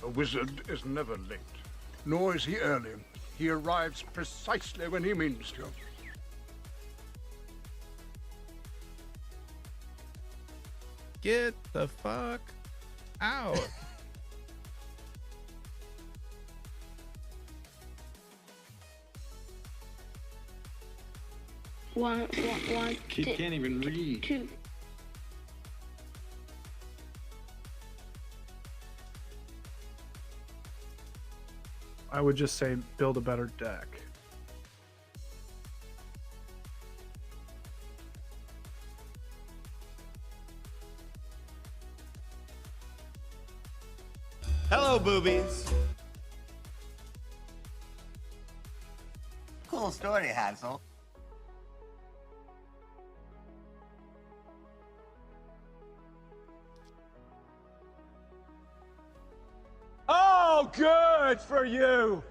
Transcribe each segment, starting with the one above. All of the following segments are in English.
A wizard is never late, nor is he early. He arrives precisely when he means to. Get the fuck out. One, Kid can't even read. two. I would just say build a better deck. Hello, boobies. Cool story, Hansel. Oh, good for you.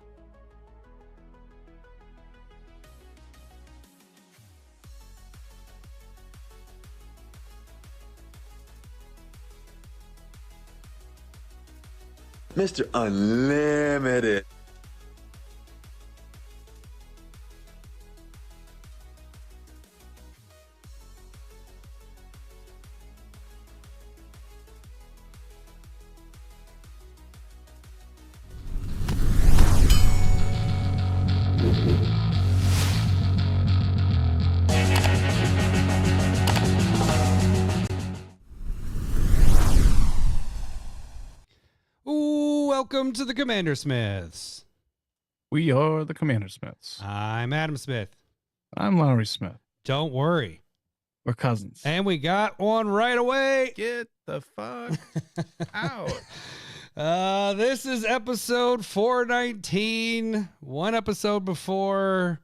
Mr. Unlimited. Welcome to the CommanderSmiths. We are the CommanderSmiths. I'm Adam Smith. I'm Lowry Smith. Don't worry. We're cousins. And we got one right away. Get the fuck out. This is episode 419. One episode before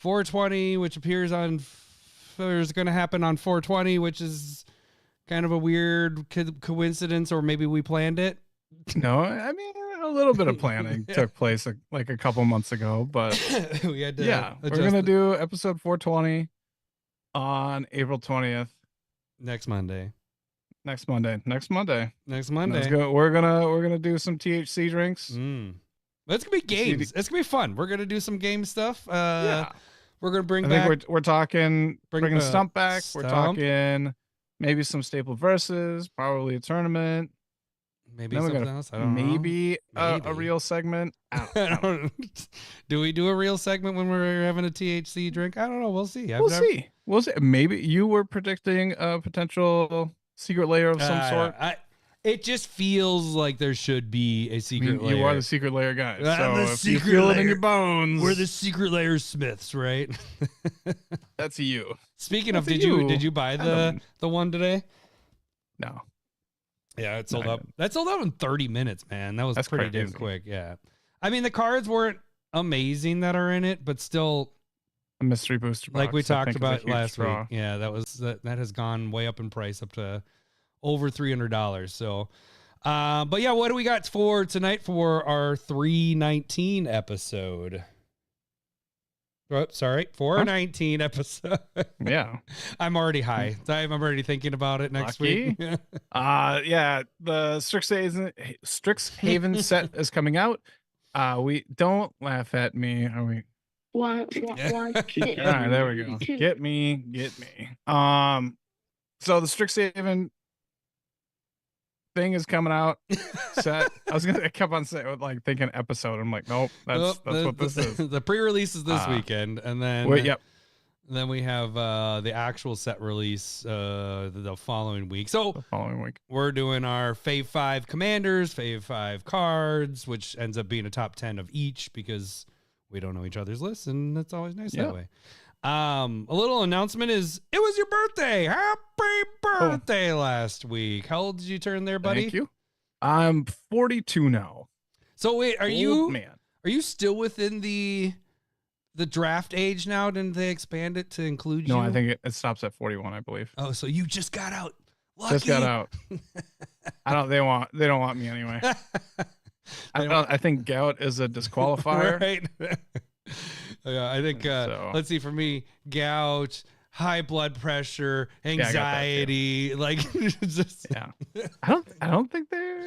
420, which appears on, is going to happen on 420, which is kind of a weird coincidence, or maybe we planned it. No, I mean, a little bit of planning took place like a couple months ago, but we had to we're going to do episode 420 on April 20th. Next Monday. Next Monday. Let's go. We're gonna do some THC drinks. It's gonna be games. It's gonna be fun. We're gonna do some game stuff. Yeah. We're gonna bring I back. think we're talking bringing Stump back. Stump. We're talking maybe some staple verses, probably a tournament. Maybe then something else. I don't know. Maybe a real segment. I don't know. Do we do a real segment when we're having a THC drink? I don't know. We'll see. We'll see. Maybe you were predicting a potential secret layer of some sort. It just feels like there should be a secret layer. You are the secret layer guy. I'm So the if you secret feel it layer. in your bones, We're the secret layer Smiths, right? that's you. Speaking That's of, did you buy Adam. the one today? No. Yeah, it sold out. That sold out in 30 minutes, man. That's pretty damn crazy. quick. Yeah. I mean, the cards weren't amazing that are in it, but still A mystery booster box, like we I talked think, is a about huge last draw. week. Yeah, that has gone way up in price, up to over $300. So, but yeah, what do we got for tonight for our 319 episode? Oh, sorry, 419 episode. Yeah. I'm already high. I'm already thinking about it next week. Yeah, the Strixhaven set is coming out. We don't laugh at me. Are we? One. All right, there we go. Get me. So the Strixhaven thing is coming out. Set. I kept on saying like thinking episode. I'm like, nope, that's what this is. The pre-release is this weekend, and then then we have the actual set release the following week. So The following week. we're doing our Fave 5 commanders, Fave 5 cards, which ends up being a top 10 of each because we don't know each other's lists, and that's always nice that way. A little announcement is it was your birthday. Happy birthday last week. How old did you turn there, buddy? Thank you. I'm 42 now. So wait, are Old you still within the draft age now? Didn't they expand it to include you? No, I think it stops at 41, I believe. Oh, so you just got out. Lucky. Just got out. They don't want me anyway. I think gout is a disqualifier. Right. Yeah, I think let's see, for me, gout, high blood pressure, anxiety, like just I don't think they're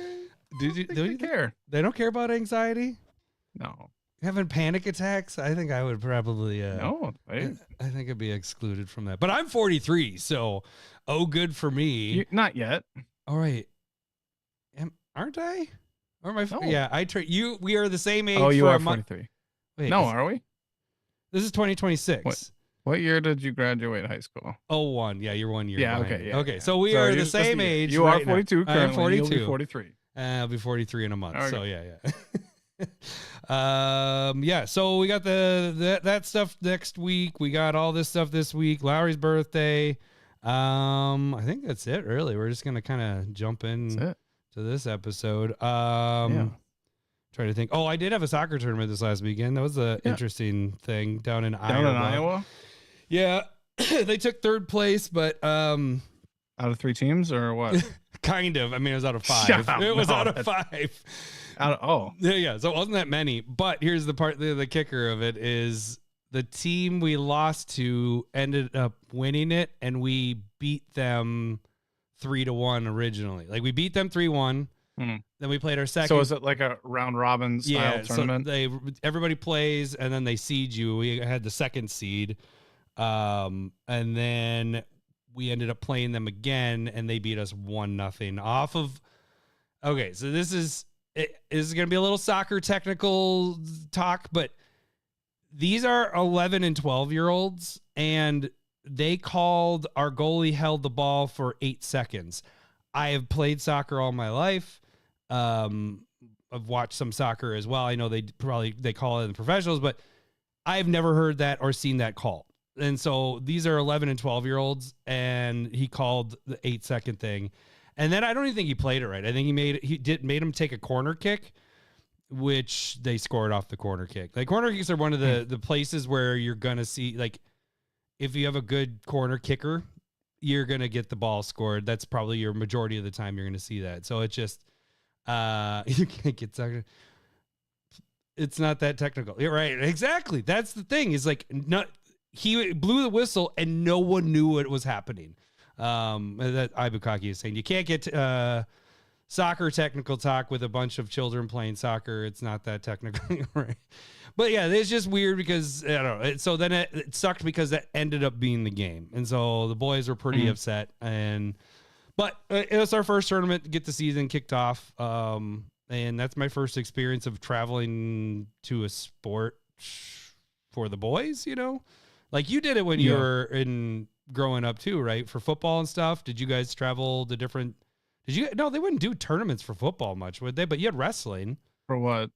Do I you don't think they care. They don't care about anxiety? No. Having panic attacks? I think I would probably No. I think I'd be excluded from that. But I'm 43, so good for me. Not yet. All right. Aren't I? Or am I? No. Yeah, you. We are the same age. Oh, you for are a month. 43. Wait, No, are we? This is 2026. What year did you graduate high school? 01. Yeah, you're 1 year. Yeah, behind okay. me. Yeah, okay, yeah. so we are the same age. You are right now. 42 currently. I am 42. You'll be 43. I'll be 43 in a month. Okay. So yeah. So we got that stuff next week. We got all this stuff this week. Lowry's birthday. I think that's it. Really, we're just gonna kind of jump in to this episode. Trying to think. Oh, I did have a soccer tournament this last weekend. That was an interesting thing down in Iowa. Yeah, they took third place, but out of 3 teams or what? Kind of. I mean, it was out of 5. It was out of 5. Yeah. So it wasn't that many. But here's the part. The kicker of it is the team we lost to ended up winning it, and we beat them 3-1 originally. Like we beat them 3-1. Then we played our second. So is it like a round robin style tournament? So everybody plays and then they seed you. We had the second seed, and then we ended up playing them again, and they beat us 1-0 off of. Okay, so this is going to be a little soccer technical talk, but these are 11 and 12-year-olds, and they called our goalie held the ball for 8 seconds. I have played soccer all my life. I've watched some soccer as well. I know they call it in the professionals, but I've never heard that or seen that call. And so these are 11 and 12-year-olds, and he called the 8-second thing. And then I don't even think he played it right. I think he made him take a corner kick, which they scored off the corner kick. Like corner kicks are one of the places where you're going to see, like, if you have a good corner kicker, you're going to get the ball scored. That's probably your majority of the time you're going to see that. So it's just, you can't get soccer. It's not that technical. You're right. Exactly. That's the thing is like, he blew the whistle and no one knew what was happening. That Ibukaki is saying you can't get soccer technical talk with a bunch of children playing soccer. It's not that technical, right? But yeah, it's just weird because I don't know. So then it sucked because that ended up being the game, and so the boys were pretty upset. But it was our first tournament to get the season kicked off, and that's my first experience of traveling to a sport for the boys. You know, like you did it when you were growing up too, right? For football and stuff. Did you guys travel to different? No, they wouldn't do tournaments for football much, would they? But you had wrestling. For what?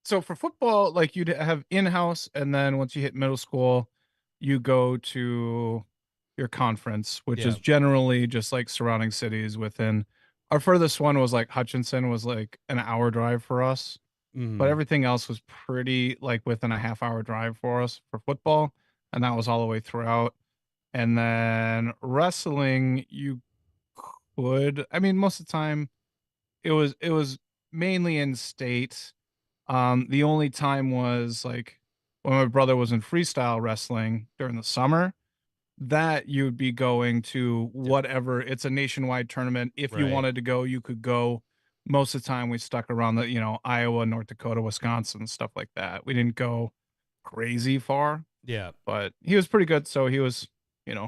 So for football, like you'd have in-house, and then once you hit middle school, you go to your conference, which is generally just like surrounding cities within. Our furthest one was like Hutchinson, was like an hour drive for us, but everything else was pretty like within a half-hour drive for us for football, and that was all the way throughout. And then wrestling, you could, I mean, most of the time it was mainly in state. The only time was like when my brother was in freestyle wrestling during the summer, that you'd be going to whatever. It's a nationwide tournament. If you wanted to go, you could go. Most of the time we stuck around the, Iowa, North Dakota, Wisconsin, stuff like that. We didn't go crazy far. Yeah. But he was pretty good. So he was, it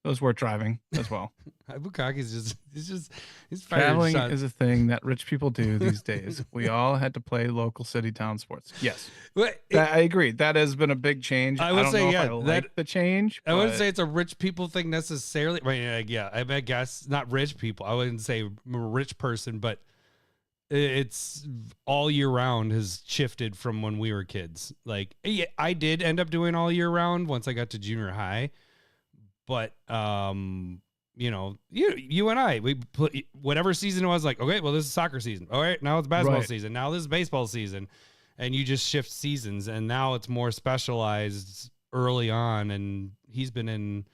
was worth driving as well. Ibukaki's he's traveling is a thing that rich people do these days. We all had to play local city town sports. Yes, I agree. That has been a big change. I would say, I like the change. I wouldn't say it's a rich people thing necessarily. I guess not rich people. I wouldn't say I'm a rich person, but it's all year round has shifted from when we were kids. Like, I did end up doing all year round once I got to junior high. But, you and I, we put whatever season it was like, okay, well, this is soccer season. All right, now it's basketball season. Now this is baseball season. And you just shift seasons. And now it's more specialized early on. And he's been in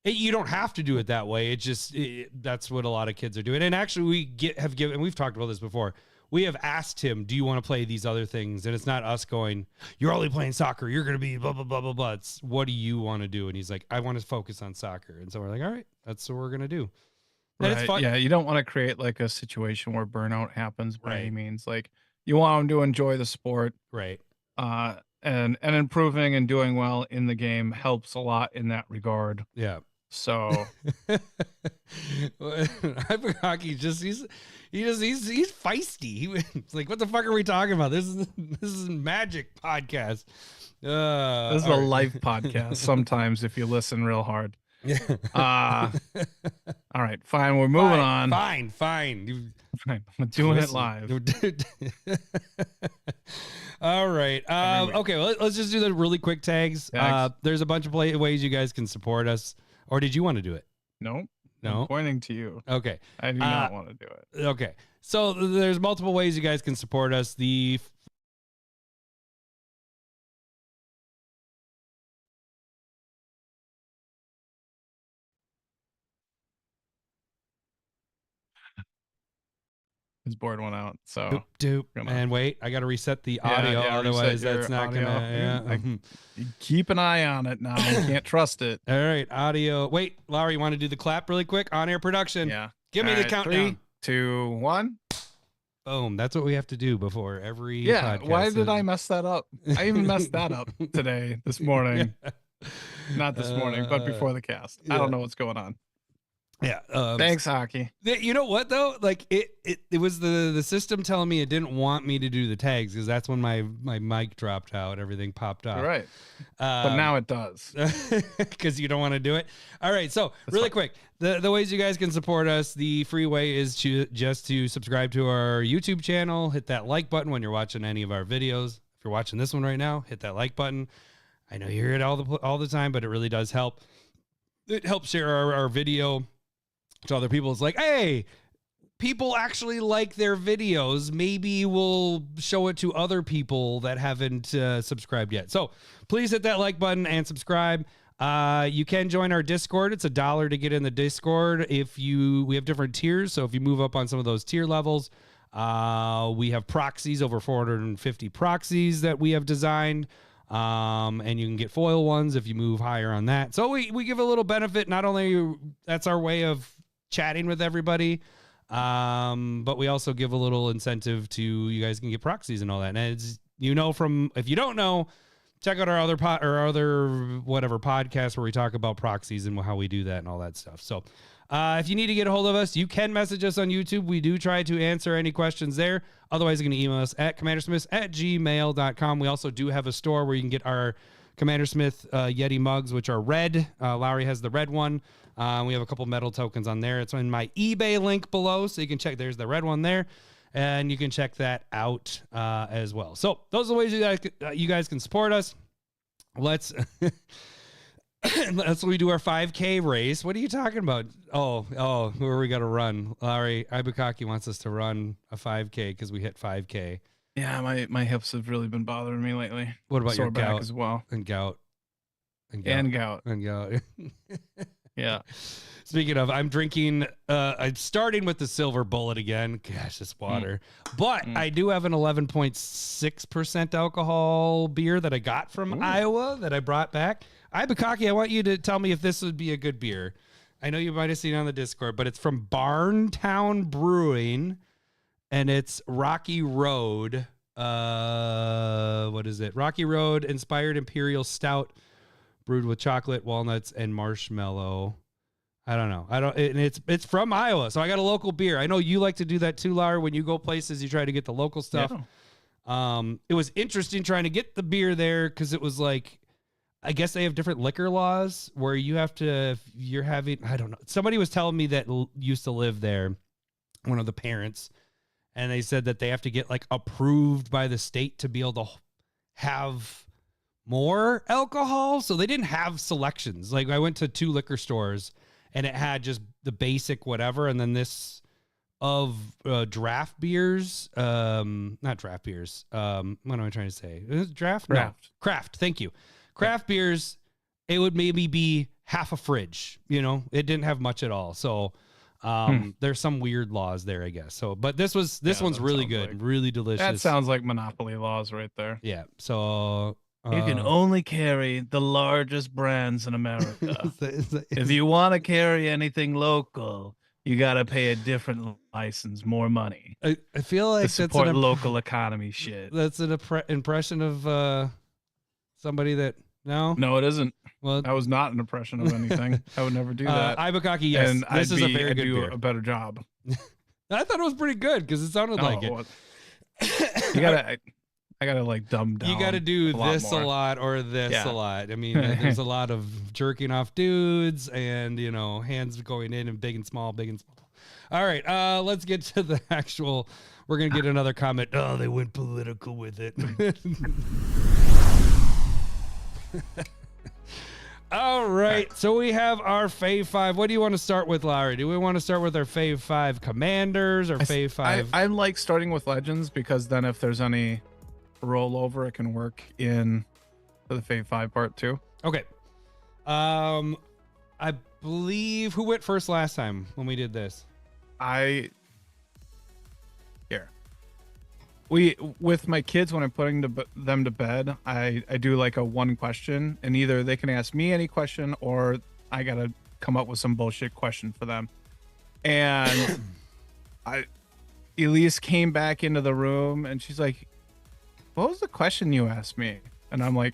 it. You don't have to do it that way. That's what a lot of kids are doing. And actually and we've talked about this before. We have asked him, do you want to play these other things? And it's not us going, you're only playing soccer. You're going to be blah, blah, blah, blah, blah. It's what do you want to do? And he's like, I want to focus on soccer. And so we're like, all right, that's what we're going to do. And it's fun. Yeah, you don't want to create like a situation where burnout happens by any Right. means. Like you want them to enjoy the sport. Right. And improving and doing well in the game helps a lot in that regard. Yeah. So Hockey he's feisty. It's like, what the fuck are we talking about? This is magic podcast. this is a live podcast sometimes if you listen real hard. All right, fine. We're moving on. Fine. Fine. We're doing it live. All right. Okay. Well, let's just do the really quick tags. There's a bunch of ways you guys can support us. Or did you want to do it? No. No. I'm pointing to you. Okay. I do not want to do it. Okay. So there's multiple ways you guys can support us. His board went out. So Doop. Come on. And wait, I got to reset the audio. Otherwise, reset that's your not audio. gonna. Keep an eye on it now. You can't trust it. All right, audio. Wait, Lowry, you want to do the clap really quick? On air production. Yeah. Give me All the right, countdown. 3, 2, 1. Boom. That's what we have to do before every. Yeah. podcast. Why did I mess that up? I even messed that up this morning. Not this morning, but before the cast. I don't know what's going on. Yeah. Thanks, Hockey. You know what though? Like it was the system telling me it didn't want me to do the tags because that's when my mic dropped out, everything popped off. Right. But now it does. Because you don't want to do it. All right. So really quick, the ways you guys can support us. The free way is just to subscribe to our YouTube channel. Hit that like button when you're watching any of our videos. If you're watching this one right now, hit that like button. I know you hear it all the time, but it really does help. It helps share our video to other people. It's like, hey, people actually like their videos. Maybe we'll show it to other people that haven't subscribed yet. So please hit that like button and subscribe. You can join our Discord. It's $1 to get in the Discord. We have different tiers. So if you move up on some of those tier levels, we have proxies, over 450 proxies that we have designed. And you can get foil ones if you move higher on that. So we give a little benefit. Not only that's our way of chatting with everybody, but we also give a little incentive to you guys can get proxies and all that. And it's, if you don't know, check out our other podcast where we talk about proxies and how we do that and all that stuff. So if you need to get a hold of us, you can message us on YouTube. We do try to answer any questions there. Otherwise, you can email us at CommanderSmiths@gmail.com. We also do have a store where you can get our Commander Smith Yeti mugs, which are red. Lowry has the red one. We have a couple metal tokens on there. It's in my eBay link below, so you can check. There's the red one there, and you can check that out as well. So those are the ways you guys can support us. Let's we do our 5K race. What are you talking about? Oh, who are we got to run? Larry Ibukaki wants us to run a 5K because we hit 5K. Yeah, my hips have really been bothering me lately. What about your back gout as well? And gout. Yeah. Speaking of, I'm drinking. I'm starting with the Silver Bullet again. Gosh, it's water. But I do have an 11.6% alcohol beer that I got from Iowa that I brought back. Ibukaki, I want you to tell me if this would be a good beer. I know you might have seen it on the Discord, but it's from Barntown Brewing, and it's Rocky Road. What is it? Rocky Road Inspired Imperial Stout, brewed with chocolate, walnuts, and marshmallow. I don't know. And it's from Iowa, so I got a local beer. I know you like to do that too, Lar. When you go places, you try to get the local stuff. Yeah. It was interesting trying to get the beer there because it was like, I guess they have different liquor laws where you have to, if you're having, I don't know. Somebody was telling me that used to live there, one of the parents, and they said that they have to get like approved by the state to be able to have more alcohol. So they didn't have selections. Like I went to 2 liquor stores and it had just the basic whatever. And then this of draft beers, not draft beers. What am I trying to say? Is it draft? No. Craft. Thank you. Craft beers, it would maybe be half a fridge, it didn't have much at all. So there's some weird laws there, I guess. So, but this one's really good, really delicious. That sounds like monopoly laws right there. Yeah. So you can only carry the largest brands in America. If you want to carry anything local, you gotta pay a different license, more money I feel like to that's support an local economy shit. that's an impression of somebody that no. No, it isn't. Well, That was not an impression of anything. I would never do that. Ibukaki, yes. And This is a very I'd good do beer. a better job. I thought it was pretty good because it sounded like it. well, you gotta, I gotta like dumb down. You got to do this a more. lot or this Yeah. a lot. I mean, there's a lot of jerking off dudes and, you know, hands going in and big and small, big and small. All right, let's get to the actual. We're going to get another comment. Oh, they went political with it. All right, so we have our Fave 5. What do you want to start with, Larry? Do we want to start with our Fave 5 commanders or Fave 5? I like starting with legends because then if there's any rollover, it can work in for the Fave 5 part too. Okay. I believe who went first last time when we did this? With my kids, when I'm putting them to bed, I do like a one question, and either they can ask me any question or I gotta come up with some bullshit question for them. And Elise came back into the room and she's like, "What was the question you asked me?" And I'm like,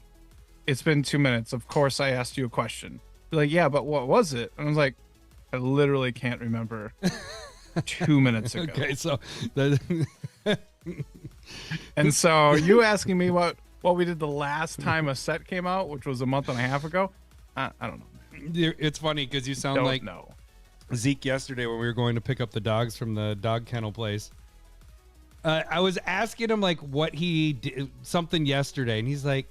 "It's been 2 minutes. Of course I asked you a question." She's like, "Yeah, but what was it?" And I was like, "I literally can't remember." 2 minutes ago. Okay, so and so you asking me what we did the last time a set came out, which was a month and a half ago, I don't know. It's funny because you sound Don't like know. Zeke yesterday when we were going to pick up the dogs from the dog kennel place. I was asking him like what he did something yesterday, and he's like,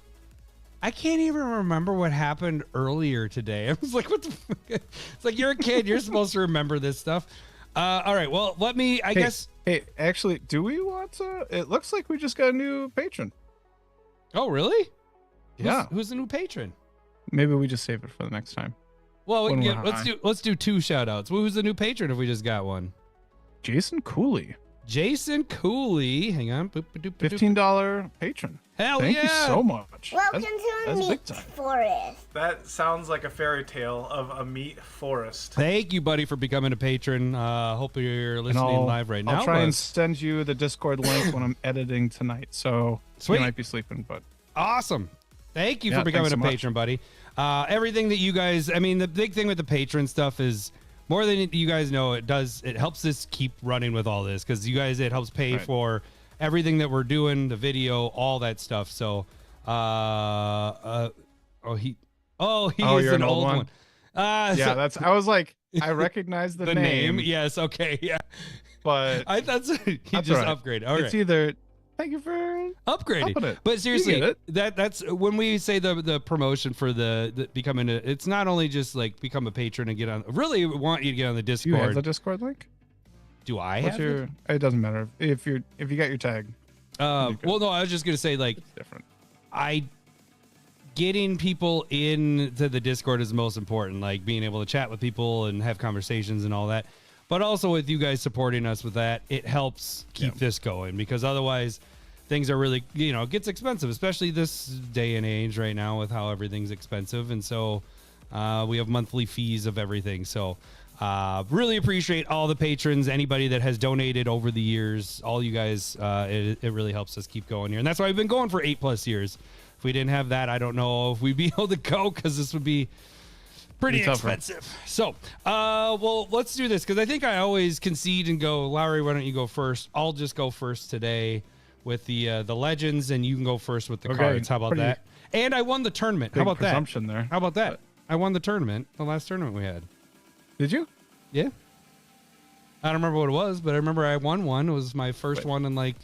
"I can't even remember what happened earlier today." I was like, "What the fuck?" It's like, you're a kid, you're supposed to remember this stuff. All right, well, let me. I guess. Hey, actually, do we want to? It looks like we just got a new patron. Oh, really? Yeah. Who's the new patron? Maybe we just save it for the next time. Well, When we're let's do two shout outs. Who's the new patron if we just got one? Jason Cooley, Jason Cooley. Hang on. Boop, boop, boop, boop. $15 patron. Hell Thank yeah. you so much. Welcome That's to a big meat time. forest. That sounds like a fairy tale of a meat forest. Thank you, buddy, for becoming a patron. Hope you're listening live right now. I'll try and send you the Discord link when I'm editing tonight. So Sweet. you might be sleeping, but Awesome. Thank you Yeah, for becoming thanks a so much. patron, buddy. Everything that you guys, I mean, the big thing with the patron stuff is more than you guys know, it helps us keep running with all this because you guys, it helps pay Right. for everything that we're doing, the video, all that stuff. So, he Oh, is you're an old one. yeah, So- that's. I was like, I recognize the, the name. Yes. Okay. Yeah. but I thought he That's just all right. upgraded. All right. it's either. Thank you for Upgrading. upping it. But seriously, You get that's when we say the promotion for the becoming it's not only just like become a patron and get on. Really want you to get on the Do you have Discord. the Discord link? Do I What's have your? It doesn't matter if you got your tag. it? Well, no, I was just gonna say like It's different. getting people into the Discord is most important. Like being able to chat with people and have conversations and all that. But also with you guys supporting us with that, it helps keep this going because otherwise things are really, it gets expensive, especially this day and age right now with how everything's expensive. And so we have monthly fees of everything. So really appreciate all the patrons, anybody that has donated over the years, all you guys. It really helps us keep going here. And that's why we've been going for 8+ years. If we didn't have that, I don't know if we'd be able to go because this would be pretty tougher. expensive. So, well, let's do this because I think I always concede and go, Lowry, why don't you go first? I'll just go first today with the legends, and you can go first with the Okay, cards. How about pretty that? And I won the tournament. How Big about that? presumption there. How about that? I won the tournament, the last tournament we had. Did you? Yeah. I don't remember what it was, but I remember I won one. It was my first one in like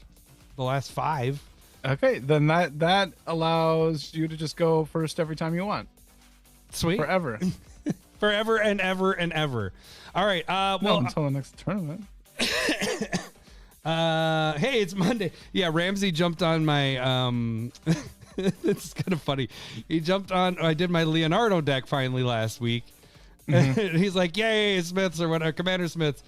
the last 5. Okay, then that allows you to just go first every time you want. Sweet. Forever. Forever and ever and ever. All right. No, Well, until the next tournament. hey, it's Monday. Yeah, Ramsey jumped on my it's kind of funny. He jumped on I did my Leonardo deck finally last week. Mm-hmm. And he's like, "Yay, Smiths or whatever, CommanderSmiths."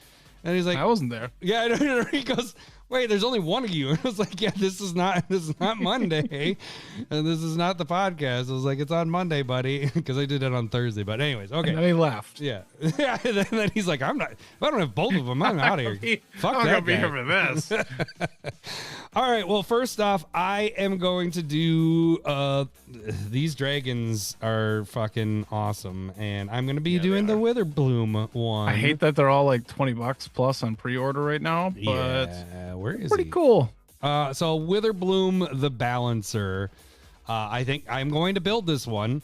And he's like, I wasn't there. "Yeah, I know." He goes, wait, there's only one of you. And I was like, yeah, this is not Monday, and this is not the podcast. I was like, it's on Monday, buddy, because I did it on Thursday. But anyways, okay. And then he left. Yeah. Yeah. And then he's like, if I don't have both of them, I'm out of here. Fuck I'm that gonna be guy. here for this. All right. Well, first off, I am going to do these dragons are fucking awesome, and I'm going to be doing the Witherbloom one. I hate that they're all like $20 plus on pre-order right now, but yeah, where is pretty he? cool. So Witherbloom the Balancer. I think I'm going to build this one.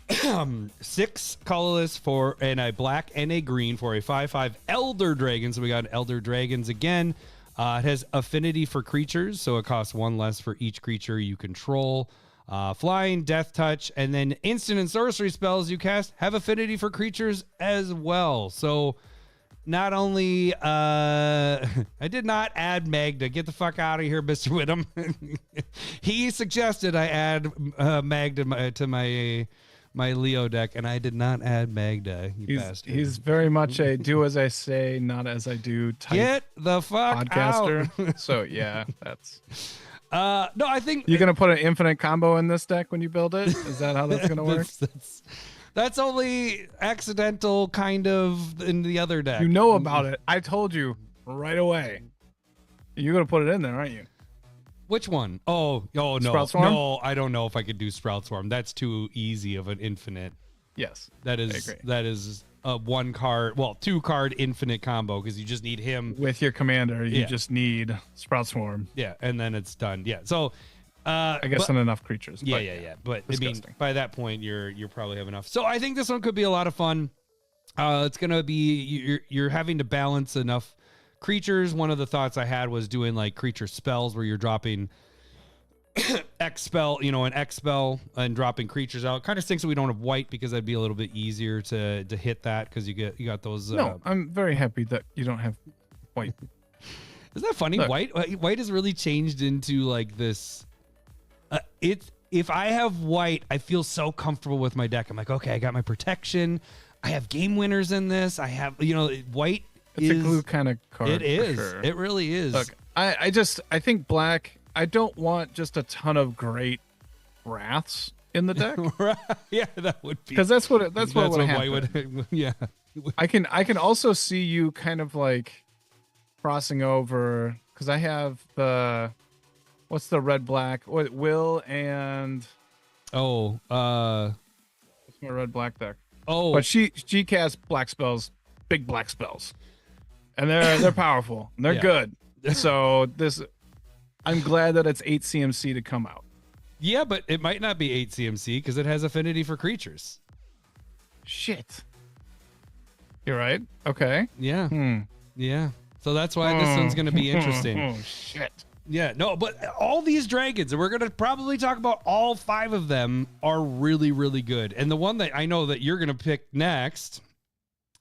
6 colorless for and a black and a green for a 5/5 Elder Dragon. So we got Elder Dragons again. It has affinity for creatures, so it costs 1 less for each creature you control. Flying, Death Touch, and then instant and sorcery spells you cast have affinity for creatures as well. So not only I did not add Magda. Get the fuck out of here, Mr. Whittam. He suggested I add Magda to my Leo deck, and I did not add Magda. You bastard. He's very much a do as I say, not as I do type Get the fuck podcaster. out. So yeah, that's. No, I think You're gonna put an infinite combo in this deck when you build it. Is that how that's gonna work? That's only accidental, kind of, in the other deck. You know about it. I told you right away. You're gonna put it in there, aren't you? Which one? Oh no. Sprout Swarm? No, I don't know if I could do Sprout Swarm. That's too easy of an infinite. Yes. That I is agree. that is a 2-card infinite combo because you just need him. With your commander, you Yeah. just need Sprout Swarm. Yeah, and then it's done. Yeah. So I guess on enough creatures. Yeah, but yeah. But I Disgusting. mean, by that point, you're probably have enough. So I think this one could be a lot of fun. It's gonna be you're having to balance enough creatures. One of the thoughts I had was doing like creature spells where you're dropping X spell, an X spell and dropping creatures out. Kind of stinks that we don't have white because that'd be a little bit easier to hit that because you got those. No, I'm very happy that you don't have white. Isn't that funny? Look. White has really changed into like this. If I have white, I feel so comfortable with my deck. I'm like, okay, I got my protection. I have game winners in this. I have, white. It's a glue kind of card. It is. For sure. It really is. Look, I think black. I don't want just a ton of great wraths in the deck Yeah, that would be because that's what would white happen. would. Yeah. I can also see you kind of like crossing over because I have what's the red black? What Will and Oh, what's my red black deck? oh, But she casts black spells, big black spells, and they're powerful. And they're Yeah. good. So I'm glad that it's 8 CMC to come out. yeah, but it might not be 8 CMC because it has affinity for creatures. Shit. You're right. Okay. Yeah. Yeah. So that's why this one's going to be interesting. Oh shit. Yeah, no, but all these dragons, and we're going to probably talk about all 5 of them, are really, really good. And the one that I know that you're going to pick next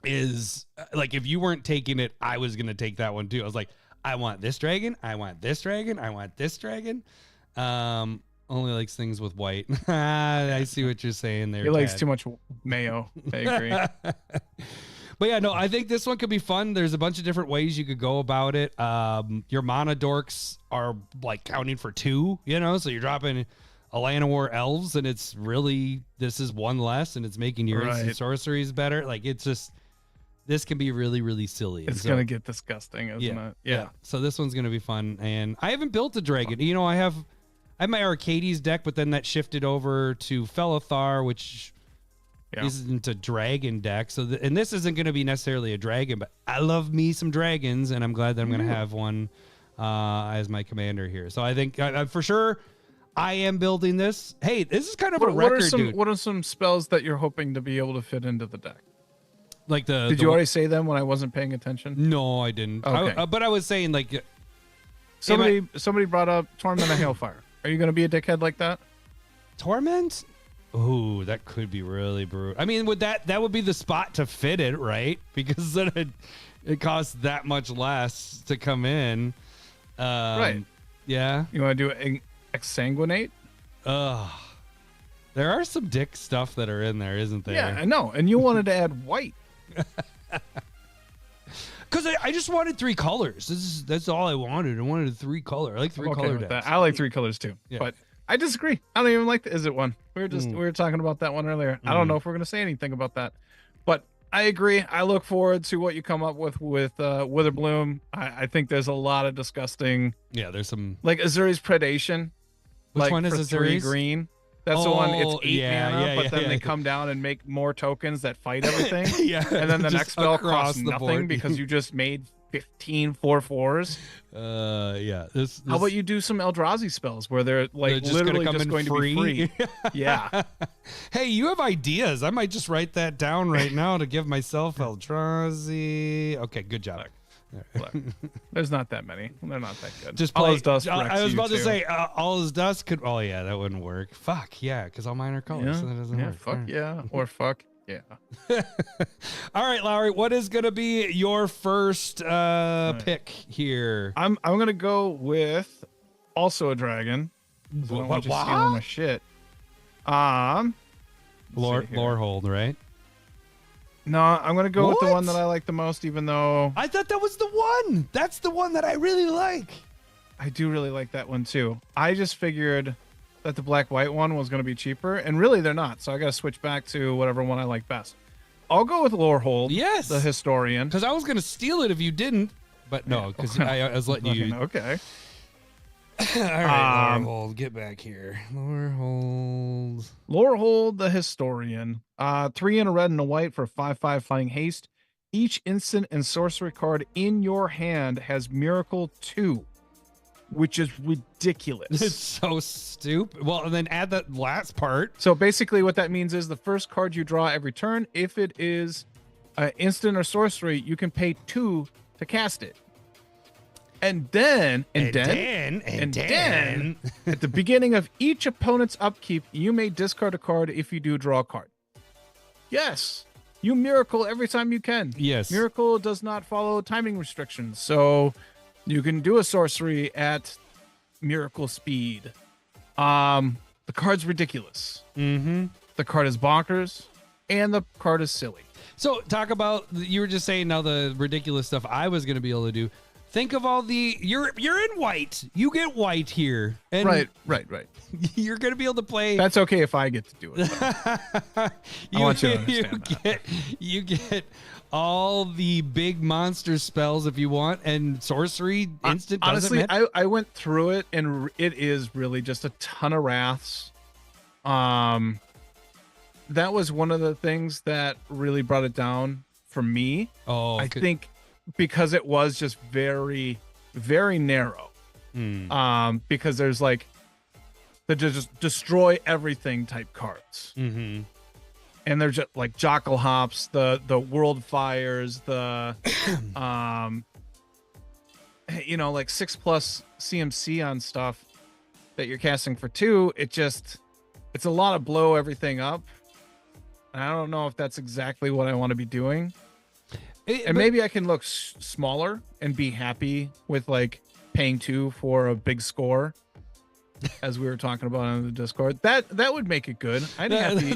is, like, if you weren't taking it, I was going to take that one too. I was like, I want this dragon, I want this dragon, I want this dragon. Only likes things with white. I see what you're saying there. He likes Tad. too much mayo. I agree. But yeah, no, I think this one could be fun. There's a bunch of different ways you could go about it. Your mana dorks are like counting for 2, so you're dropping a Land of War elves, and it's really, this is 1 less, and it's making your instant sorceries better. Like, it's just, this can be really, really silly. It's gonna get disgusting, isn't it? Yeah. So this one's gonna be fun, and I haven't built a dragon. I have my Arcades deck, but then that shifted over to Felithar, which isn't a dragon deck. So, and this isn't going to be necessarily a dragon, but I love me some dragons, and I'm glad that I'm going to have one as my commander here. So I think for sure I am building this. Hey, this is kind of a record, dude. What are some spells that you're hoping to be able to fit into the deck? Like Did you already say them when I wasn't paying attention? No, I didn't. Okay. But I was saying, like, somebody brought up Torment of Hailfire. Are you going to be a dickhead like that? Torment? Ooh, that could be really brutal. I mean, that would be the spot to fit it, right? Because then it costs that much less to come in. Right. Yeah. You want to do Exsanguinate? There are some dick stuff that are in there, isn't there? Yeah, I know. And you wanted to add white. Because I just wanted 3 colors. That's all I wanted. I wanted 3 color. I like 3 I'm okay color with decks. that. I like 3 colors too, Yeah. but I disagree. I don't even like the Is It one. We were talking about that one earlier. I don't know if we're gonna say anything about that, but I agree. I look forward to what you come up with Witherbloom. I think there's a lot of disgusting. Yeah, there's some. Like Azuri's Predation. Which one is for 3 Azuri's? green. That's the one. It's 8 mana, but then they yeah. come down and make more tokens that fight everything. Yeah, And then the just next spell across costs the nothing board. because you just made 15 4/4s. Yeah. This, How about you do some Eldrazi spells where they're like they're just literally gonna come just in going to be free? Yeah. Hey, you have ideas. I might just write that down right now to give myself Eldrazi. Okay, good job. Look, there's not that many. They're not that good. Just All play. Is Dust. I was wrecks about you to too. say all is dust could. Oh yeah, that wouldn't work. Fuck yeah, because all mine are colors, so that doesn't Yeah, work. fuck All yeah, or fuck yeah. All right, Lowry, what is gonna be your first pick here? I'm gonna go with also a dragon. I don't want you stealing my shit. Lore hold, right? No, I'm gonna go with the What? one that I like the most, even though I thought that was the one. That's the one that I really like. I do really like that one too. I just figured that the black-white one was gonna be cheaper, and really they're not. So I gotta switch back to whatever one I like best. I'll go with Lorehold. Yes. The historian. Because I was gonna steal it if you didn't, but no, because I was letting you. Okay. All right, Lorehold, get back here. Lorehold. Lorehold the Historian. 3 in a red and a white for 5/5 flying haste. Each instant and sorcery card in your hand has Miracle 2, which is ridiculous. It's so stupid. Well, and then add that last part. So basically what that means is the first card you draw every turn, if it is instant or sorcery, you can pay 2 to cast it. And then at the beginning of each opponent's upkeep, you may discard a card if you do draw a card. Yes, you miracle every time you can. Yes. Miracle does not follow timing restrictions, so you can do a sorcery at miracle speed. The card's ridiculous. Mm-hmm. The card is bonkers, and the card is silly. So talk about, you were just saying now the ridiculous stuff I was going to be able to do. Think of all the, you're in white. You get white here. And Right. You're going to be able to play. That's okay if I get to do it. I want you to understand you get all the big monster spells if you want, and sorcery instant Honestly, doesn't matter. I went through it, and it is really just a ton of wraths. That was one of the things that really brought it down for me. Oh, I think because it was just very, very narrow. Because there's like the just destroy everything type cards. Mm-hmm. And they're just like Jockle Hops, the World Fires, the like 6+ CMC on stuff that you're casting for 2. It's a lot of blow everything up. And I don't know if that's exactly what I want to be doing. And maybe I can look smaller and be happy with like paying 2 for a big score, as we were talking about on the Discord. That would make it good. I'd be happy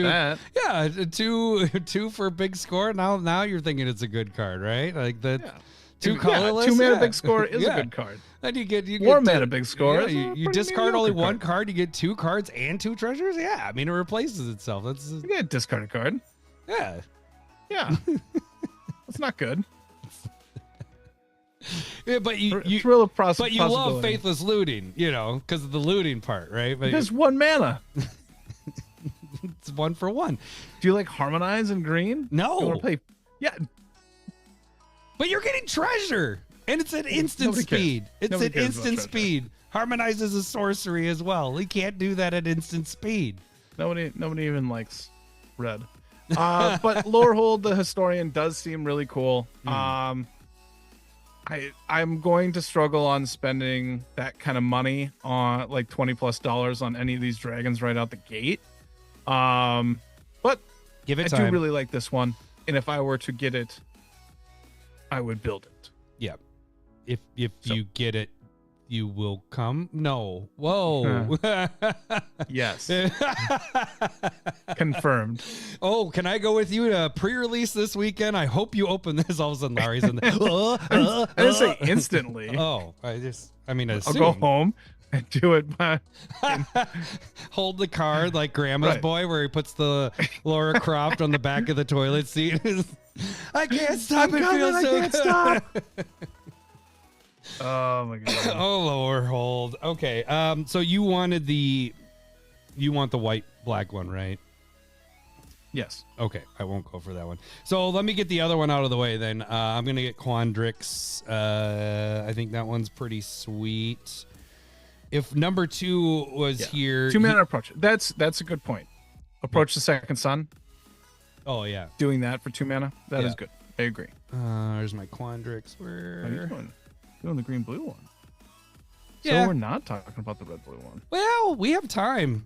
with that. Yeah, two for a big score. Now you're thinking it's a good card, right? Like that. Yeah. 2 colorless. 2 mana big score is a good card. Then you get 4 mana big score. Yeah, is a you pretty discard only mediocre one card. You get 2 cards and 2 treasures. Yeah, I mean it replaces itself. That's You get a discard card. yeah. Yeah. That's not good. Yeah, but It's real love possibility. faithless looting, because of the looting part, right? But Because 1 mana. it's 1 for 1. Do you like Harmonize in green? No. You want to play? Yeah. But you're getting treasure, and it's at instant Nobody cares. speed. It's Nobody at cares about instant treasure. speed. Harmonizes a sorcery as well. We can't do that at instant speed. Nobody even likes red. But Lorehold the Historian does seem really cool. I'm going to struggle on spending that kind of money on like $20+ on any of these dragons right out the gate. But Give it I time. do really like this one, and if I were to get it, I would build it. Yeah. If you get it you will come. No. Whoa. Yes. Confirmed. Oh, can I go with you to pre-release this weekend? I hope you open this. All of a sudden, Larry's in there. I didn't say instantly. Oh, I I'll go home and do it by hold the card like Grandma's Boy, where he puts the Laura Croft on the back of the toilet seat. I can't stop. It feels so good. Stop. Oh my god. Oh, lower hold. Okay. So you want the white black one, right? Yes. Okay, I won't go for that one. So let me get the other one out of the way then. I'm gonna get Quandrix. I think that one's pretty sweet. If number 2 was here, 2-mana approach. That's a good point. Approach the second sun. Oh yeah, doing that for 2 mana. That is good. I agree. There's my Quandrix. Where are you doing? Doing the green blue one. Yeah. So we're not talking about the red blue one. Well, we have time.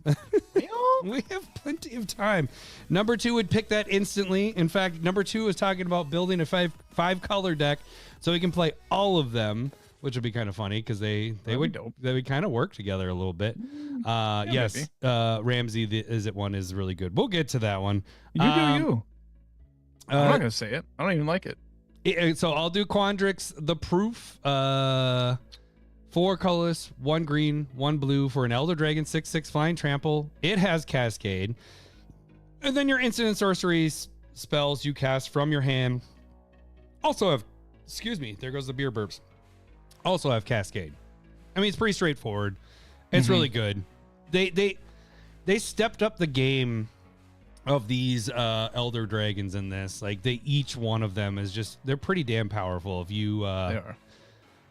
We have plenty of time. Number 2 would pick that instantly. In fact, number 2 is talking about building a five color deck so we can play all of them, which would be kind of funny because they would kind of work together a little bit. Yes, Ramsey is it one is really good. We'll get to that one. You do you. I'm not gonna say it. I don't even like it. So I'll do Quandrix, the proof. 4 colorless, 1 green, 1 blue for an Elder Dragon 6/6 flying trample. It has Cascade. And then your instant and sorcery spells you cast from your hand also have, there goes the beer burps. Also have Cascade. I mean, it's pretty straightforward. It's really good. They stepped up the game of these Elder Dragons in this. Like each one of them is they're pretty damn powerful. If you they are.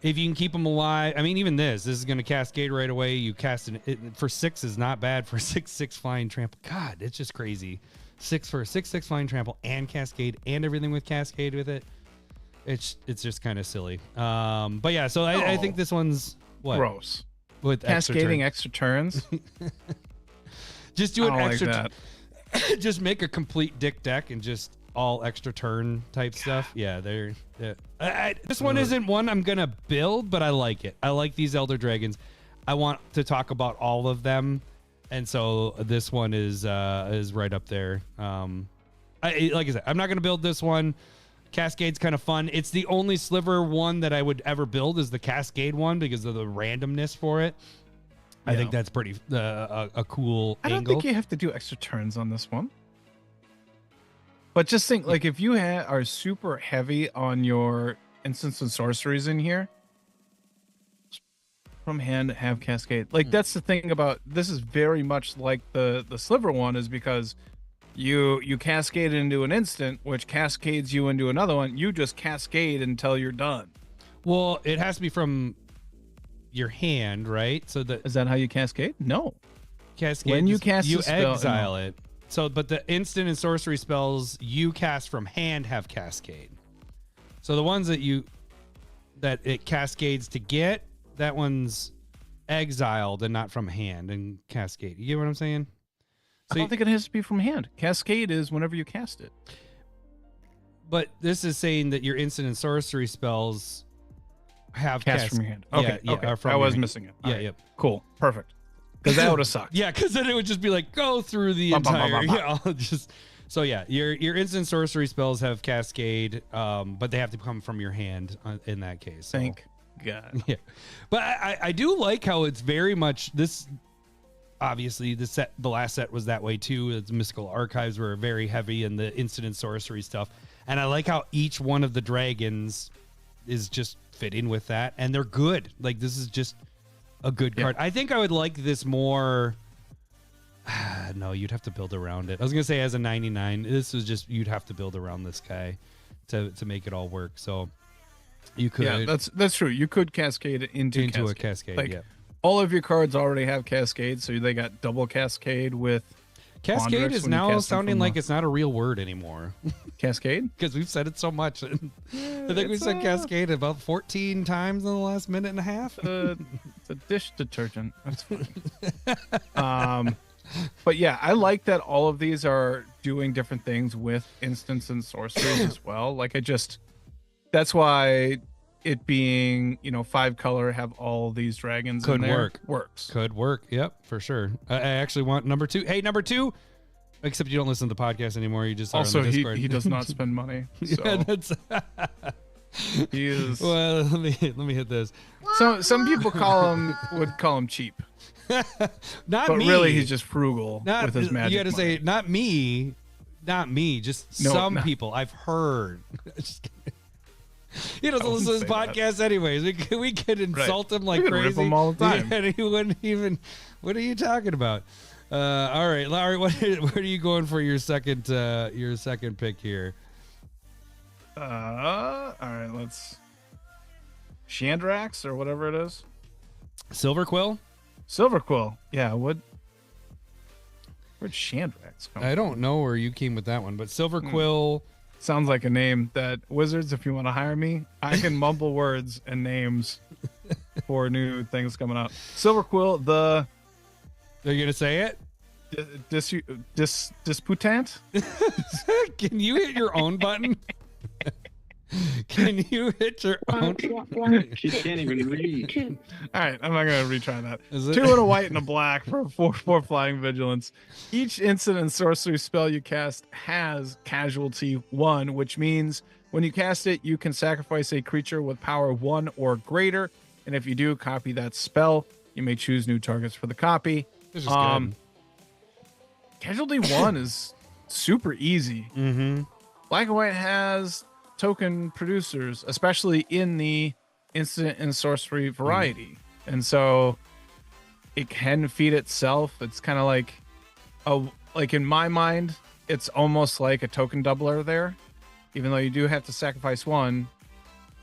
If you can keep them alive, I mean, even this is going to Cascade right away. You cast it for 6 is not bad for 6/6 flying trample. God, it's just crazy. 6 for a 6/6 flying trample and Cascade and everything with Cascade with it. It's just kind of silly. But yeah, so I think this one's what? Gross. With cascading extra turns. Just do an extra. Like just make a complete dick deck and just all extra turn type stuff. Yeah, this one isn't one I'm gonna build, but I like it. I like these Elder Dragons. I want to talk about all of them, and so this one is right up there. Like I said, I'm not gonna build this one. Cascade's kind of fun. It's the only sliver one that I would ever build is the Cascade one because of the randomness for it. I think that's pretty a cool I don't angle. think you have to do extra turns on this one. But just think, like, if you are super heavy on your instants and sorceries in here, from hand have Cascade. Like, that's the thing about this is very much like the sliver one is because you cascade into an instant, which cascades you into another one. You just cascade until you're done. Well, it has to be from your hand, right? So is that how you cascade? No. Cascade. When you cast you a spell, exile it. So, but the instant and sorcery spells you cast from hand have Cascade. So the ones that it cascades to get, that one's exiled and not from hand and Cascade. You get what I'm saying? So I don't think it has to be from hand. Cascade is whenever you cast it. But this is saying that your instant and sorcery spells have cast from your hand. Okay, okay. I was missing it. Yeah, yep. Cool. Perfect. Because that would have sucked. Yeah, because then it would just be like, go through the entire... So yeah, your instant sorcery spells have Cascade, but they have to come from your hand in that case. So. Thank God. Yeah. But I do like how it's very much... this. Obviously, the last set was that way too. Its Mystical Archives were very heavy in the instant and sorcery stuff. And I like how each one of the dragons is just fitting with that. And they're good. Like, this is just... a good card. I think I would like this more. No, you'd have to build around it. I was gonna say as a 99. This is just you'd have to build around this guy to make it all work. So you could. Yeah, that's true. You could cascade it into a cascade. Like, yeah. All of your cards already have Cascade, so they got double Cascade with. Cascade is now sounding like it's not a real word anymore. Cascade? Because we've said it so much. I think we said Cascade about 14 times in the last minute and a half. It's a dish detergent. That's fine. But yeah, I like that all of these are doing different things with instants and sorceries as well. Like that's why it being 5 color, have all these dragons Could in there, work. works. Could work. Yep, for sure. I actually want number 2. Hey, number 2. Except you don't listen to the podcast anymore. You just are Also, on the he Discord. does not spend money. So Yeah, that's. he is. Well, let me hit this. Some people would call him cheap, Not but me. really he's just frugal Not with his magic. You got to money. say not me. Not me. Just No, some no. people I've heard. Just kidding. He doesn't I listen to this wouldn't say podcast anyways. We could insult him like We could crazy. rip him all the time. And he wouldn't even. What are you talking about? All right, Larry. Where are you going for your second pick here? All right, let's Chandrax or whatever it is. Silver Quill. Silver Quill. Yeah, where'd Chandrax come I don't know where you came with that one, but Silver Quill. Sounds like a name that Wizards, if you want to hire me, I can mumble words and names for new things coming out. Silver Quill, the Are you gonna say it? disputant. Can you hit your own button? Can you hit your own? She can't even read. All right, I'm not gonna retry that. Is it- 2 and a white and a black for 4/4 flying vigilance. Each instant and sorcery spell you cast has casualty 1, which means when you cast it, you can sacrifice a creature with power 1 or greater, and if you do, copy that spell. You may choose new targets for the copy. This is good. Casualty 1 is super easy. Mm-hmm. Black and white has token producers, especially in the instant and sorcery variety. And so it can feed itself. It's kind of like in my mind, it's almost like a token doubler there, even though you do have to sacrifice 1.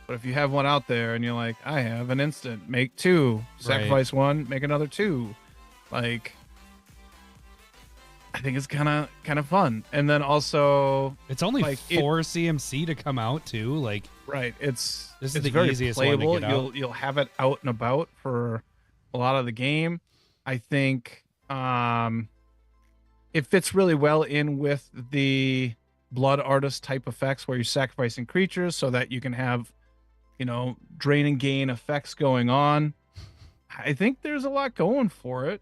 But if you have 1 out there and you're like, I have an instant, make 2, sacrifice 1, make another 2. Like, I think it's kind of fun. And then also, It's only like, 4 CMC to come out too. Like, right, it's This is it's the very easiest one to playable. get out. You'll have it out and about for a lot of the game. I think it fits really well in with the blood artist type effects where you're sacrificing creatures so that you can have drain and gain effects going on. I think there's a lot going for it.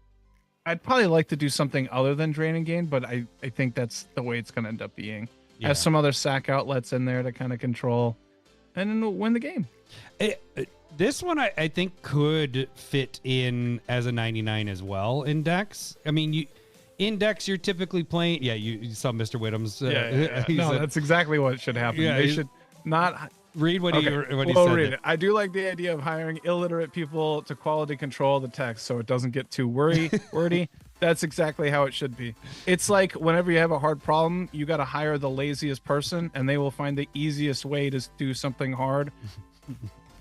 I'd probably like to do something other than drain and gain, but I think that's the way it's going to end up being. Yeah. Has some other sack outlets in there to kind of control and then win the game. This one I think could fit in as a 99 as well in decks. I mean, in decks you're typically playing. Yeah, you saw Mr. Whittam's. He No, said- that's exactly what should happen. Yeah, They he- should not. read what Okay, he we'll said. read it. I do like the idea of hiring illiterate people to quality control the text so it doesn't get too wordy. That's exactly how it should be. It's like whenever you have a hard problem, you got to hire the laziest person and they will find the easiest way to do something hard.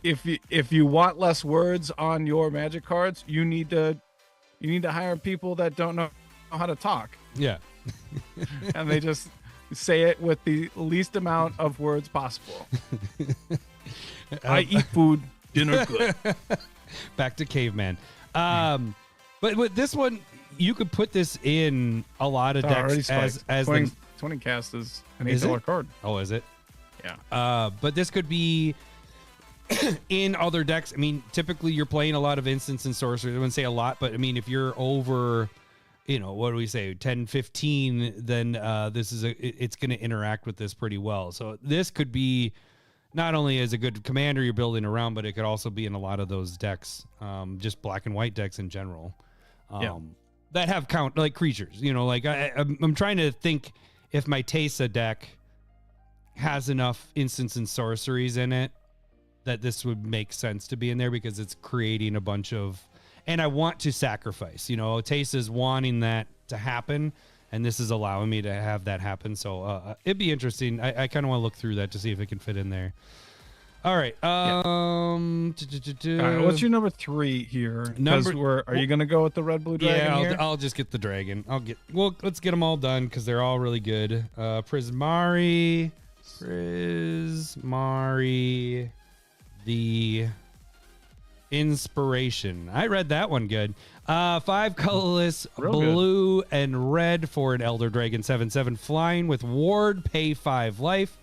If you want less words on your magic cards, you need to hire people that don't know how to talk, Yeah. and they just say it with the least amount of words possible. I eat food, dinner good. Back to caveman. But with this one, you could put this in a lot of It's already decks spiked. as 20, the 20 cast is an Is $8 it? card. Oh, is it? Yeah. But this could be in other decks. I mean, typically you're playing a lot of instants and sorcery. I wouldn't say a lot, but I mean, if you're over, what do we say, 10, 15, then this is it's going to interact with this pretty well. So this could be not only as a good commander you're building around, but it could also be in a lot of those decks, just black and white decks in general. That have count like creatures, like I'm trying to think if my Tesa deck has enough instants and sorceries in it that this would make sense to be in there because it's creating a bunch of, and I want to sacrifice, Tesa's wanting that to happen and this is allowing me to have that happen. So it'd be interesting. I kind of want to look through that to see if it can fit in there. All right. All right, what's your number 3 here? Are you gonna go with the red blue dragon Yeah, here? I'll just get the dragon. Let's get them all done because they're all really good. Prismari, the Inspiration. I read that one good. 5 colorless, Real blue and red for an Elder Dragon 7/7 flying with ward, pay 5 life.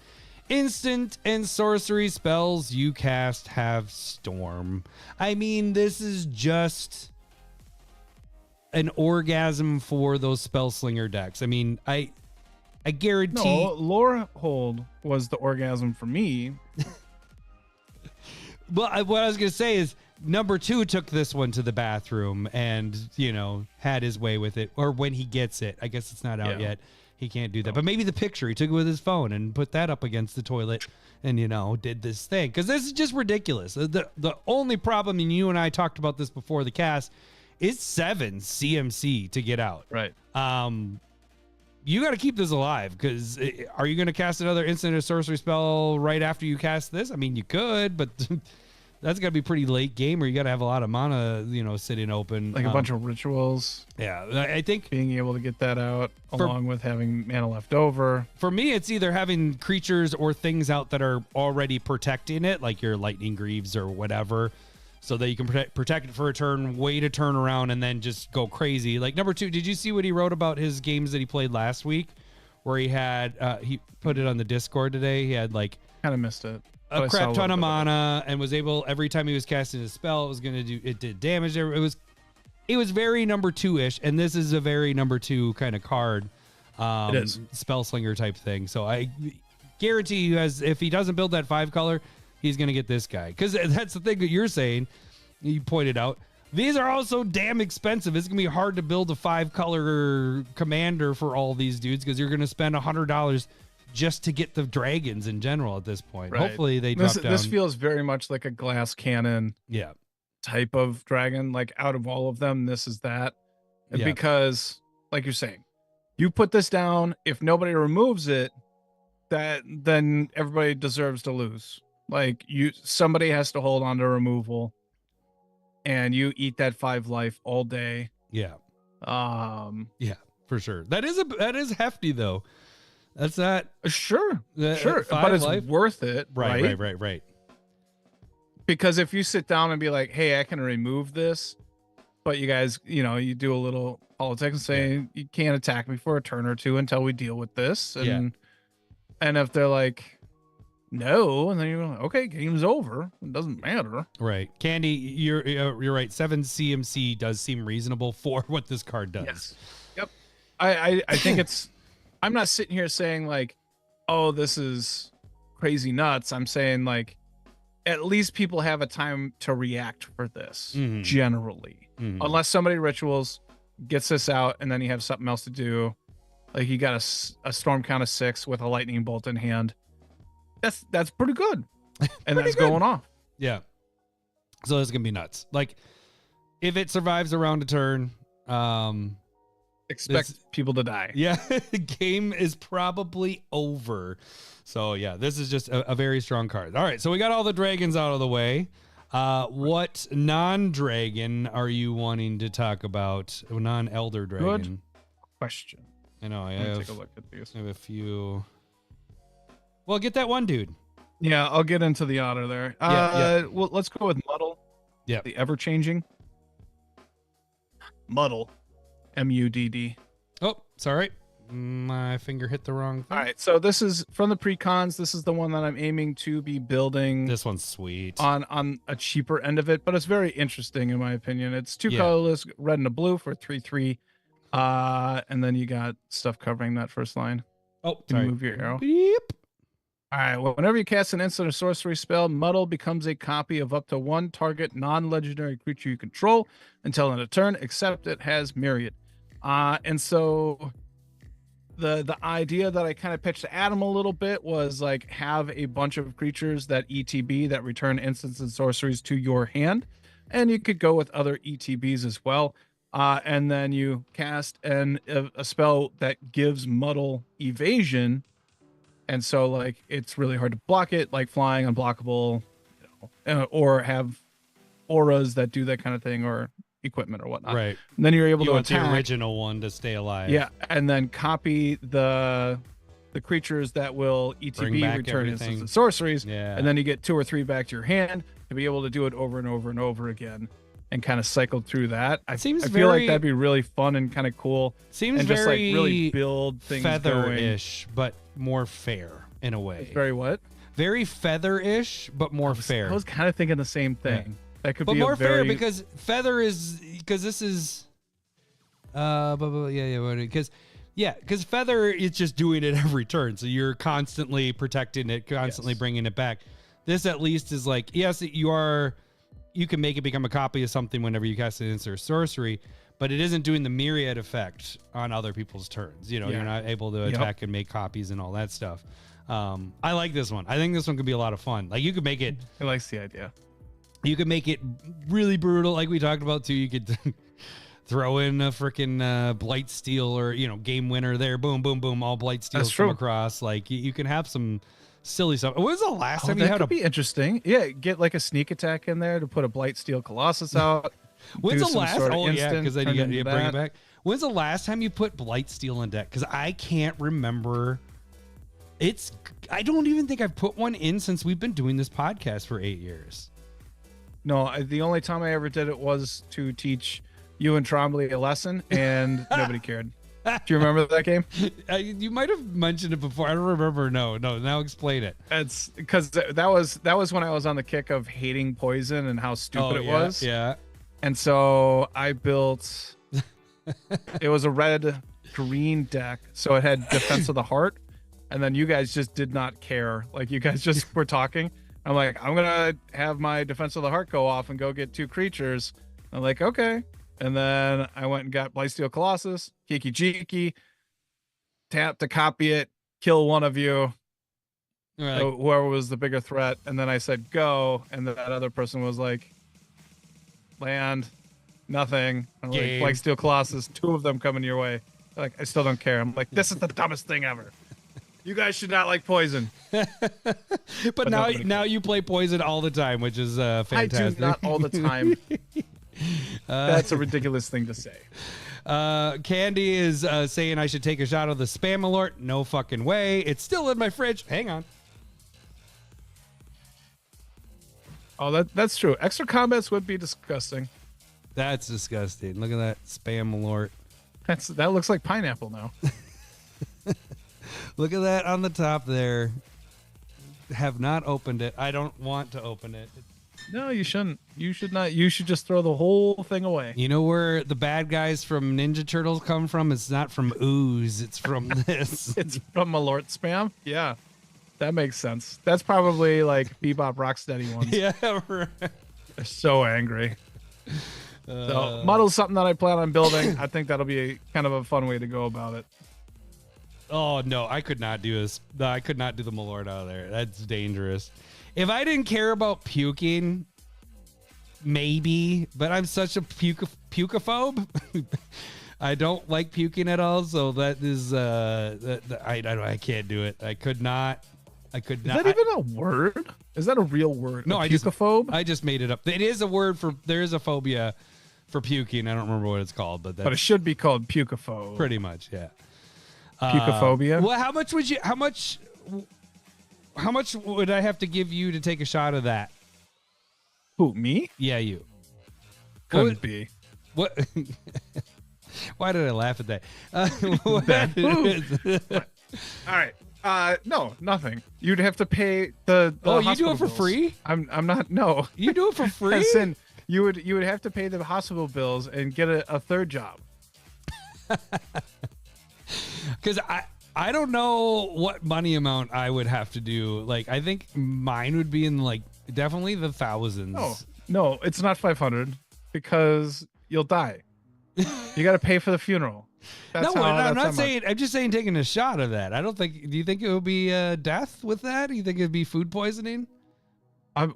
instant and sorcery spells you cast have Storm. I mean, this is just an orgasm for those Spellslinger decks. I mean, I guarantee. No, Lore Hold was the orgasm for me. Well, what I was going to say is number 2 took this one to the bathroom and, had his way with it. Or when he gets it. I guess it's not out yet. He can't do that. But maybe the picture, he took it with his phone and put that up against the toilet and, did this thing. Because this is just ridiculous. The only problem, and you and I talked about this before the cast, is 7 CMC to get out. Right. You got to keep this alive, because are you going to cast another instant or sorcery spell right after you cast this? I mean, you could, but that's got to be pretty late game, or you got to have a lot of mana, sitting open. Like a bunch of rituals. Yeah, I think being able to get that out along with having mana left over. For me, it's either having creatures or things out that are already protecting it, like your Lightning Greaves or whatever, so that you can protect it for a turn, wait a turn around, and then just go crazy. Like number 2, did you see what he wrote about his games that he played last week, where he had he put it on the Discord today? He had like kind of missed it. A crap ton of mana and was able, every time he was casting a spell, it did damage. It was very number 2-ish, and this is a very number 2 kind of card. It is Spellslinger type thing. So I guarantee you, if he doesn't build that 5 color, he's going to get this guy. Because that's the thing that you're saying, you pointed out. These are also damn expensive. It's going to be hard to build a 5 color commander for all these dudes, because you're going to spend $100 just to get the dragons in general at this point. Right. Hopefully they drop down. This feels very much like a glass cannon type of dragon. Like out of all of them, this is that. Yeah. Because like you're saying, you put this down, if nobody removes it, then everybody deserves to lose. Like somebody has to hold on to removal, and you eat that 5 life all day. Yeah. Yeah, for sure. That is hefty though. That's not sure, but it's life. Worth it, right. Because if you sit down and be like, "Hey, I can remove this," but you guys, you do a little politics and say you can't attack me for a turn or 2 until we deal with this, and if they're like, "No," and then you're like, "Okay, game's over. It doesn't matter." Right, Candy, you're right. 7 CMC does seem reasonable for what this card does. Yes. Yep. I think it's. I'm not sitting here saying like, oh, this is crazy nuts. I'm saying like, at least people have a time to react for this, generally. Unless somebody rituals, gets this out, and then you have something else to do. Like you got a storm count of 6 with a lightning bolt in hand. That's pretty good. And that's going off. Yeah. So it's going to be nuts. Like, if it survives around a turn, expect people to die. Yeah, the game is probably over. So yeah, this is just a very strong card. All right, so we got all the dragons out of the way. What non-dragon are you wanting to talk about? Non-elder dragon. Good question. I know. Let me take a look at these. I have a few. Well, get that one dude. Yeah, I'll get into the otter there. Well, let's go with Muddle. Yeah. The ever-changing. Muddle. MUDD. Oh, sorry. My finger hit the wrong thing. All right, so this is from the pre-cons. This is the one that I'm aiming to be building. This one's sweet. On a cheaper end of it, but it's very interesting in my opinion. It's 2 colorless, red and a blue for 3/3. And then you got stuff covering that first line. Oh, you sorry. Move your arrow. Beep. All right, well, whenever you cast an instant or sorcery spell, Muddle becomes a copy of up to 1 target non-legendary creature you control until end of turn, except it has Myriad. And so the idea that I kind of pitched to Adam a little bit was like have a bunch of creatures that ETB that return instants and sorceries to your hand, and you could go with other ETBs as well. And then you cast a spell that gives Muddle evasion, and so like it's really hard to block it, like flying unblockable, or have auras that do that kind of thing, or equipment or whatnot. Right. And then you're able to want attack the original one to stay alive. Yeah, and then copy the creatures that will ETB return instants and sorceries. Yeah. And then you get 2 or 3 back to your hand to be able to do it over and over and over again, and kind of cycle through that. I feel like that'd be really fun and kind of cool. Seems and very just like really build things feather-ish, but more fair. in a way. It's very what? Very feather-ish, but more fair. I was kind of thinking the same thing. Yeah. That could But be more a very... fair because feather is because this is because feather is just doing it every turn, so you're constantly protecting it, constantly bringing it back. This at least is like, yes, you can make it become a copy of something whenever you cast an instant sorcery, but it isn't doing the myriad effect on other people's turns. You're not able to attack and make copies and all that stuff. I like this one. I think this one could be a lot of fun. Like you could make it. I like the idea. You could make it really brutal, like we talked about too. You could throw in a freaking Blightsteel or game winner there. Boom, boom, boom. All Blightsteels come across. Like you can have some silly stuff. When was the last time you had that could be interesting? Yeah, get like a sneak attack in there to put a Blightsteel Colossus out. When's the last? Sort of because then you bring it back. When's the last time you put Blightsteel in deck? Because I can't remember. I don't even think I've put one in since we've been doing this podcast for 8 years. No, the only time I ever did it was to teach you and Trombley a lesson, and nobody cared. Do you remember that game? You might have mentioned it before. I don't remember. No. Now explain it. It's because that was when I was on the kick of hating poison and how stupid it was. Yeah. And so I built. It was a red-green deck, so it had Defense of the Heart, and then you guys just did not care. Like you guys just were talking. I'm like, I'm gonna have my Defense of the Heart go off and go get 2 creatures. I'm like, okay. And then I went and got Blightsteel Colossus, Kiki Jiki, tap to copy it, kill one of you, whoever was the bigger threat. And then I said, go. And that other person was like, land, nothing. I'm like, Blightsteel Colossus, 2 of them coming your way. They're like, I still don't care. I'm like, this is the dumbest thing ever. You guys should not like poison. but now you play poison all the time, which is fantastic. I do not all the time. That's a ridiculous thing to say. Candy is saying I should take a shot of the spam alert. No fucking way. It's still in my fridge. Hang on. Oh, that's true. Extra combats would be disgusting. That's disgusting. Look at that spam alert. That looks like pineapple now. Look at that on the top there. Have not opened it. I don't want to open it. No, you shouldn't. You should not. You should just throw the whole thing away. You know where the bad guys from Ninja Turtles come from? It's not from ooze. It's from this. It's from Malort spam? Yeah. That makes sense. That's probably like Bebop Rocksteady ones. Yeah, right. They're so angry. So model's something that I plan on building. I think that'll be kind of a fun way to go about it. Oh, no, I could not do this. No, I could not do the Malort out of there. That's dangerous. If I didn't care about puking, maybe, but I'm such a pukophobe. I don't like puking at all, so that is I can't do it. I could not. Is that even a word? Is that a real word? No, pukophobe? I just made it up. It is a word there is a phobia for puking. I don't remember what it's called, but it should be called pukophobe. Pretty much, yeah. Pukophobia. Well, how much would I have to give you to take a shot of that? Who, me? Yeah, you. Couldn't be. What? Why did I laugh at that? All right. No, nothing. You'd have to pay the you do it for bills. free? I'm not. No. You do it for free? Listen, you would have to pay the hospital bills and get a third job. Because I don't know what money amount I would have to do. Like, I think mine would be in like definitely the thousands. No, it's not 500 because you'll die. You got to pay for the funeral. I'm not saying. I'm just saying taking a shot of that. I don't think. Do you think it would be death with that? Do you think it'd be food poisoning?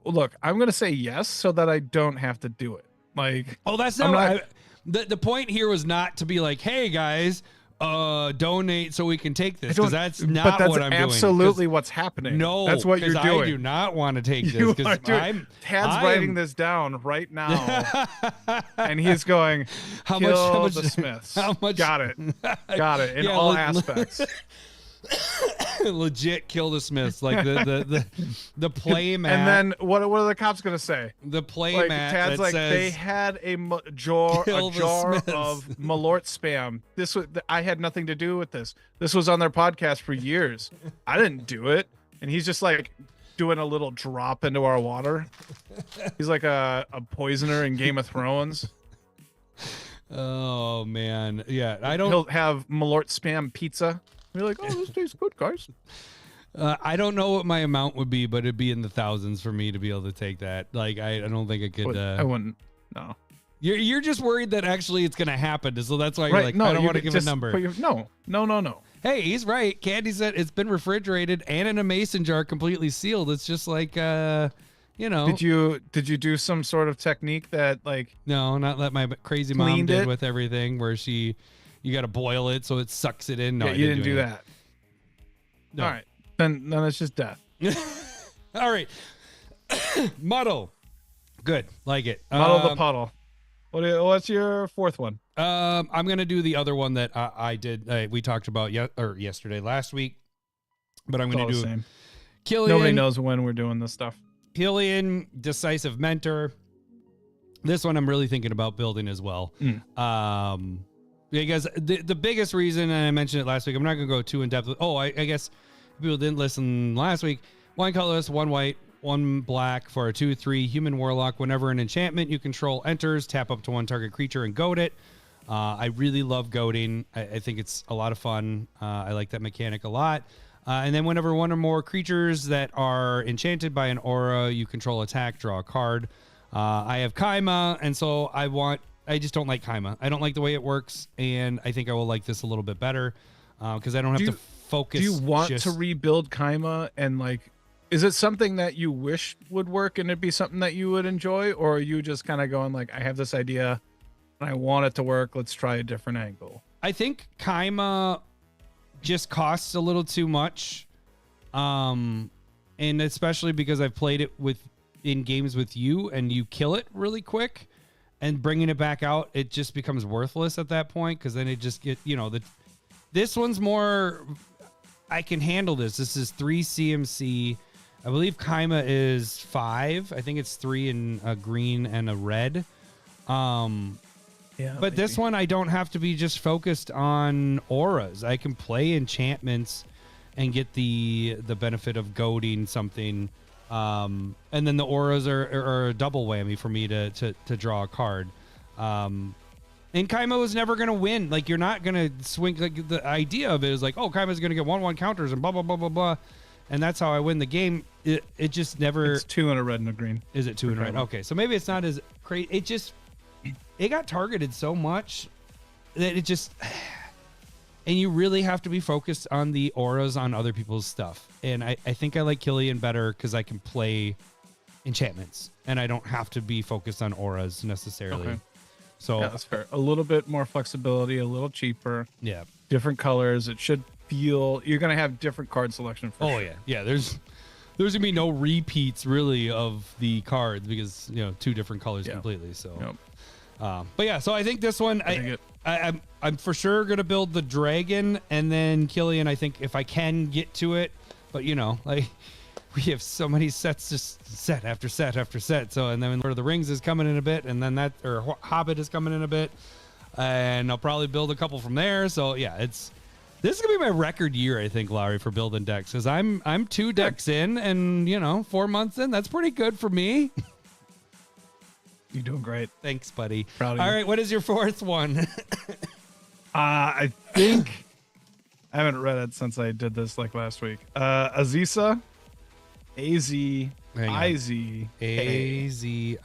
Look, I'm gonna say yes so that I don't have to do it. Like, that's not. The point here was not to be like, hey guys, donate so we can take this, because that's not what I'm doing. That's absolutely what's happening. No, that's what you're doing. I do not want to take this because Tad's writing this down right now, and he's going, how much the Smiths. How much? Got it in all aspects. Legit kill the Smiths, like the play mat. And then what are the cops gonna say? The play Like mat Tad's that like says, they had a jar "Kill the Smiths." of Malort spam. This was I had nothing to do with this. This was on their podcast for years. I didn't do it. And he's just like doing a little drop into our water. He's like a poisoner in Game of Thrones. Oh man, yeah. He'll have Malort spam pizza. You're like, oh, this tastes good, guys. I don't know what my amount would be, but it'd be in the thousands for me to be able to take that. Like, I don't think I could. I wouldn't. No. You're just worried that actually it's gonna happen, so that's why you're Right, like, no, I don't you want to could give a just number. put your- No. Hey, he's right. Candy said it's been refrigerated and in a mason jar, completely sealed. It's just like, you know. Did you do some sort of technique that like? No, not like my crazy mom Cleaned did it? with everything, where you got to boil it so it sucks it in. No, Yeah, I you didn't do any- that. No. All right, then it's just death. All right. Muddle. Good. Like it. Muddle the puddle. What's your fourth one? I'm gonna do the other one that I did. We talked about yesterday, last week, but I'm It's gonna all the do same. Killian. Nobody knows when we're doing this stuff. Killian, decisive mentor. This one I'm really thinking about building as well. Because the biggest reason, and I mentioned it last week, I'm not gonna go too in depth. I guess people didn't listen last week. One colorless, one white, one black for a 2/3 human warlock. Whenever an enchantment you control enters, tap up to one target creature and goad it. I really love goading. I think it's a lot of fun. I like that mechanic a lot. And then whenever one or more creatures that are enchanted by an aura you control attack, draw a card. I have Kaima, and so I just don't like Kaima. I don't like the way it works, and I think I will like this a little bit better because I don't have to focus. Do you want to rebuild Kaima and like? Is it something that you wish would work and it'd be something that you would enjoy, or are you just kind of going like, I have this idea and I want it to work. Let's try a different angle. I think Kaima just costs a little too much, and especially because I've played it in games with you and you kill it really quick, and bringing it back out, it just becomes worthless at that point because then it just this one's more. I can handle this. This is 3 CMC. I believe Kaima is 5. I think it's 3 in a green and a red. Yeah, but this one I don't have to be just focused on auras. I can play enchantments and get the benefit of goading something. And then the auras are a double whammy for me to draw a card. And Kaima was never going to win. Like, you're not going to swing. Like, the idea of it is like, oh, Kaima's going to get 1/1 counters and blah, blah, blah, blah, blah. And that's how I win the game. It just never. It's 2 in a red and a green. Is it 2 in a red? Okay. So maybe it's not as crazy. It got targeted so much that it just. And you really have to be focused on the auras on other people's stuff. And I think I like Killian better because I can play enchantments and I don't have to be focused on auras necessarily. Okay. So yeah, that's fair. A little bit more flexibility, a little cheaper. Yeah. Different colors. It should feel you're gonna have different card selection. Oh yeah, yeah. There's gonna be no repeats really of the cards because 2 different colors completely. So, but yeah. So I think this one, I'm for sure gonna build the dragon and then Killian. I think if I can get to it, but like. We have so many sets, just set after set after set. So, and then Lord of the Rings is coming in a bit, and then Hobbit is coming in a bit, and I'll probably build a couple from there. So, yeah, this is gonna be my record year, I think, Lowry, for building decks, because I'm 2 decks in, and 4 months in. That's pretty good for me. You're doing great. Thanks, buddy. Proud of All you. right, what is your 4th one? I think I haven't read it since I did this like last week. Aziza. A-Z-I-Z. A-Z-I-Z-A?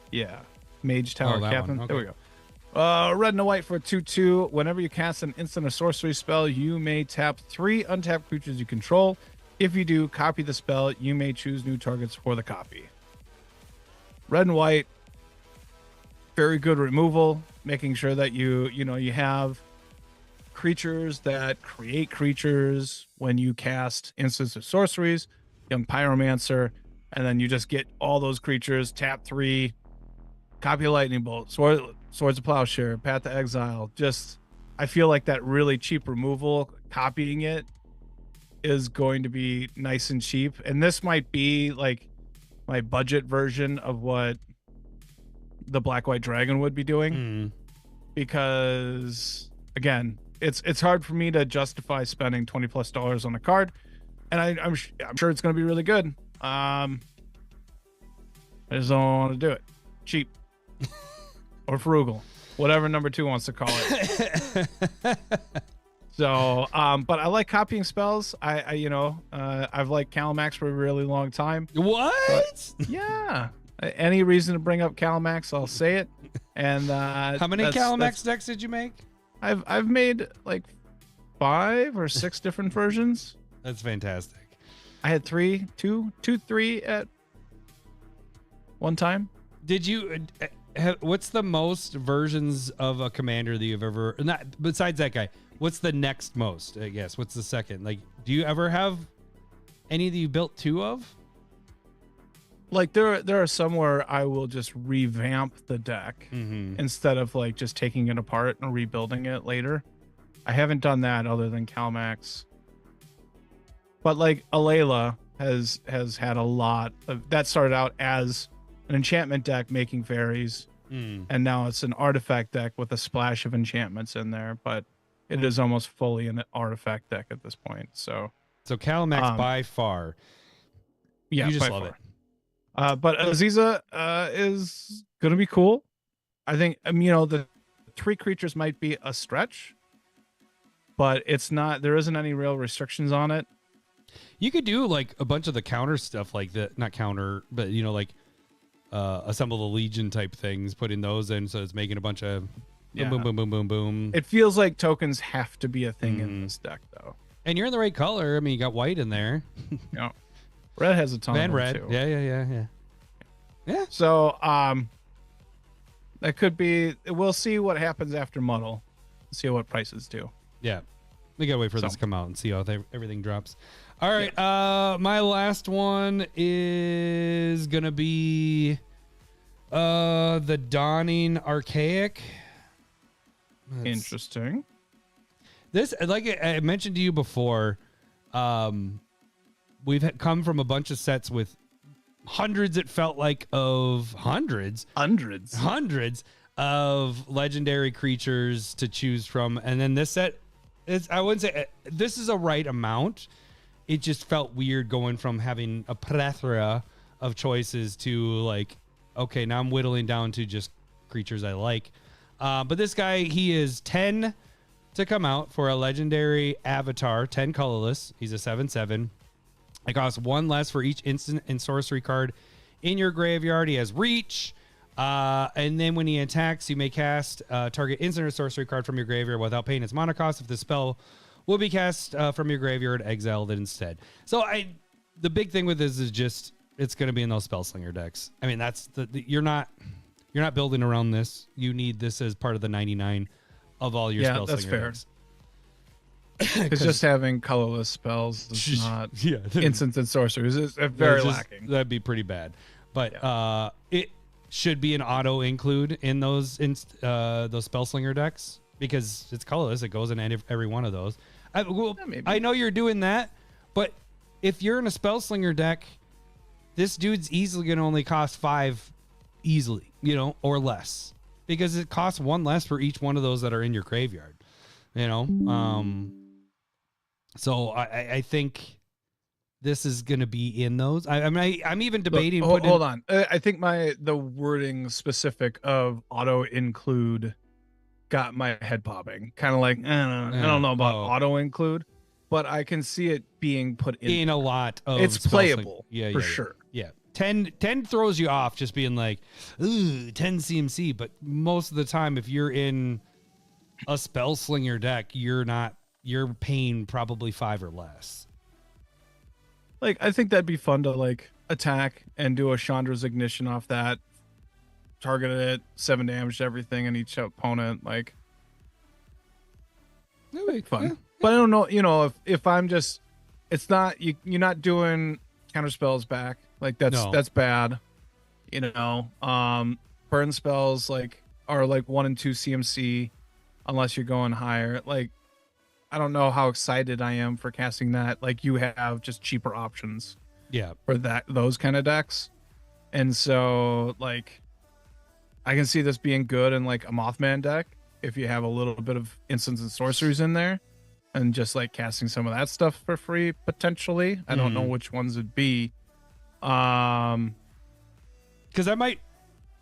Yeah. Mage Tower that Captain. one. There we go. Red and a white for 2/2. Whenever you cast an instant or sorcery spell, you may tap 3 untapped creatures you control. If you do, copy the spell. You may choose new targets for the copy. Red and white, very good removal, making sure that you have creatures that create creatures when you cast instants or sorceries, Young Pyromancer, and then you just get all those creatures, tap 3, copy a Lightning Bolt, Swords of Plowshare, Path to Exile, just I feel like that really cheap removal, copying it, is going to be nice and cheap. And this might be like my budget version of what the Black White Dragon would be doing. Because again, it's hard for me to justify spending $20+ on a card, and I'm sure it's going to be really good. I just don't want to do it. Cheap or frugal, whatever number 2 wants to call it. So, but I like copying spells. I've liked Calamax for a really long time. What? But, yeah. Any reason to bring up Calamax, I'll say it. And how many Calamax decks did you make? I've made like 5 or 6 different versions. That's fantastic. I had 3 at one time. Did you? What's the most versions of a commander that you've ever? Not besides that guy. What's the next most? I guess. What's the second? Like, do you ever have any that you built 2 of? Like there are some where I will just revamp the deck instead of like just taking it apart and rebuilding it later. I haven't done that other than Calamax. But like Alayla has had a lot of that. Started out as an enchantment deck making fairies, and now it's an artifact deck with a splash of enchantments in there. But it is almost fully an artifact deck at this point. So Calamax by far. Yeah, you just by love far. it. But Aziza is going to be cool. I think, the 3 creatures might be a stretch, but it's not, there isn't any real restrictions on it. You could do like a bunch of the counter stuff like that, not counter, but like assemble the Legion type things, putting those in. So it's making a bunch of boom, boom, boom, boom, boom, boom. It feels like tokens have to be a thing in this deck though. And you're in the right color. I mean, you got white in there. Yeah. Red has a ton and of red. too. Yeah. So, that could be, we'll see what happens after Muddle. See what prices do. Yeah. We gotta wait for this to come out and see how everything drops. All right. My last one is gonna be the Dawning Archaic. Interesting. This, like I mentioned to you before, we've come from a bunch of sets with hundreds, it felt like, of hundreds of legendary creatures to choose from. And then this set is, I wouldn't say this is a right amount. It just felt weird going from having a plethora of choices to like, okay, now I'm whittling down to just creatures I like. But this guy, he is 10 to come out for a legendary avatar, 10 colorless. He's a 7/7. It costs 1 less for each instant and sorcery card in your graveyard. He has reach. And then when he attacks, you may cast target instant or sorcery card from your graveyard without paying its mana cost. If the spell will be cast from your graveyard, exile it instead. So the big thing with this is just it's going to be in those Spellslinger decks. I mean, that's you're not building around this. You need this as part of the 99 of all your Spellslinger that's fair. decks. Because just having colorless spells is not instant and sorceries. It's very lacking. That'd be pretty bad. But it should be an auto include in those Spellslinger decks because it's colorless. It goes in every one of those. I know you're doing that, but if you're in a Spellslinger deck, this dude's easily going to only cost 5 easily, or less, because it costs 1 less for each one of those that are in your graveyard, So I think this is going to be in those. I'm even debating. Hold on. I think the wording specific of auto include got my head popping. Kind of like, I don't know about auto include, but I can see it being put in a lot of. It's playable, for sure. Yeah. 10 throws you off just being like, ooh, 10 CMC. But most of the time, if you're in a Spellslinger deck, you're paying probably 5 or less. Like, I think that'd be fun to like attack and do a Chandra's Ignition off that, target it, 7 damage to everything and each opponent. Like, that'd be fun. Yeah. But I don't know, if I'm just, it's not, you're not doing counter spells back. Like that's bad. Burn spells are like 1 and 2 CMC. unless you're going higher. Like, I don't know how excited I am for casting that. Like, you have just cheaper options Yeah. for those kind of decks. And so, like, I can see this being good in like a Mothman deck if you have a little bit of instants and sorceries in there and just like casting some of that stuff for free potentially. I don't know which ones it'd be. Because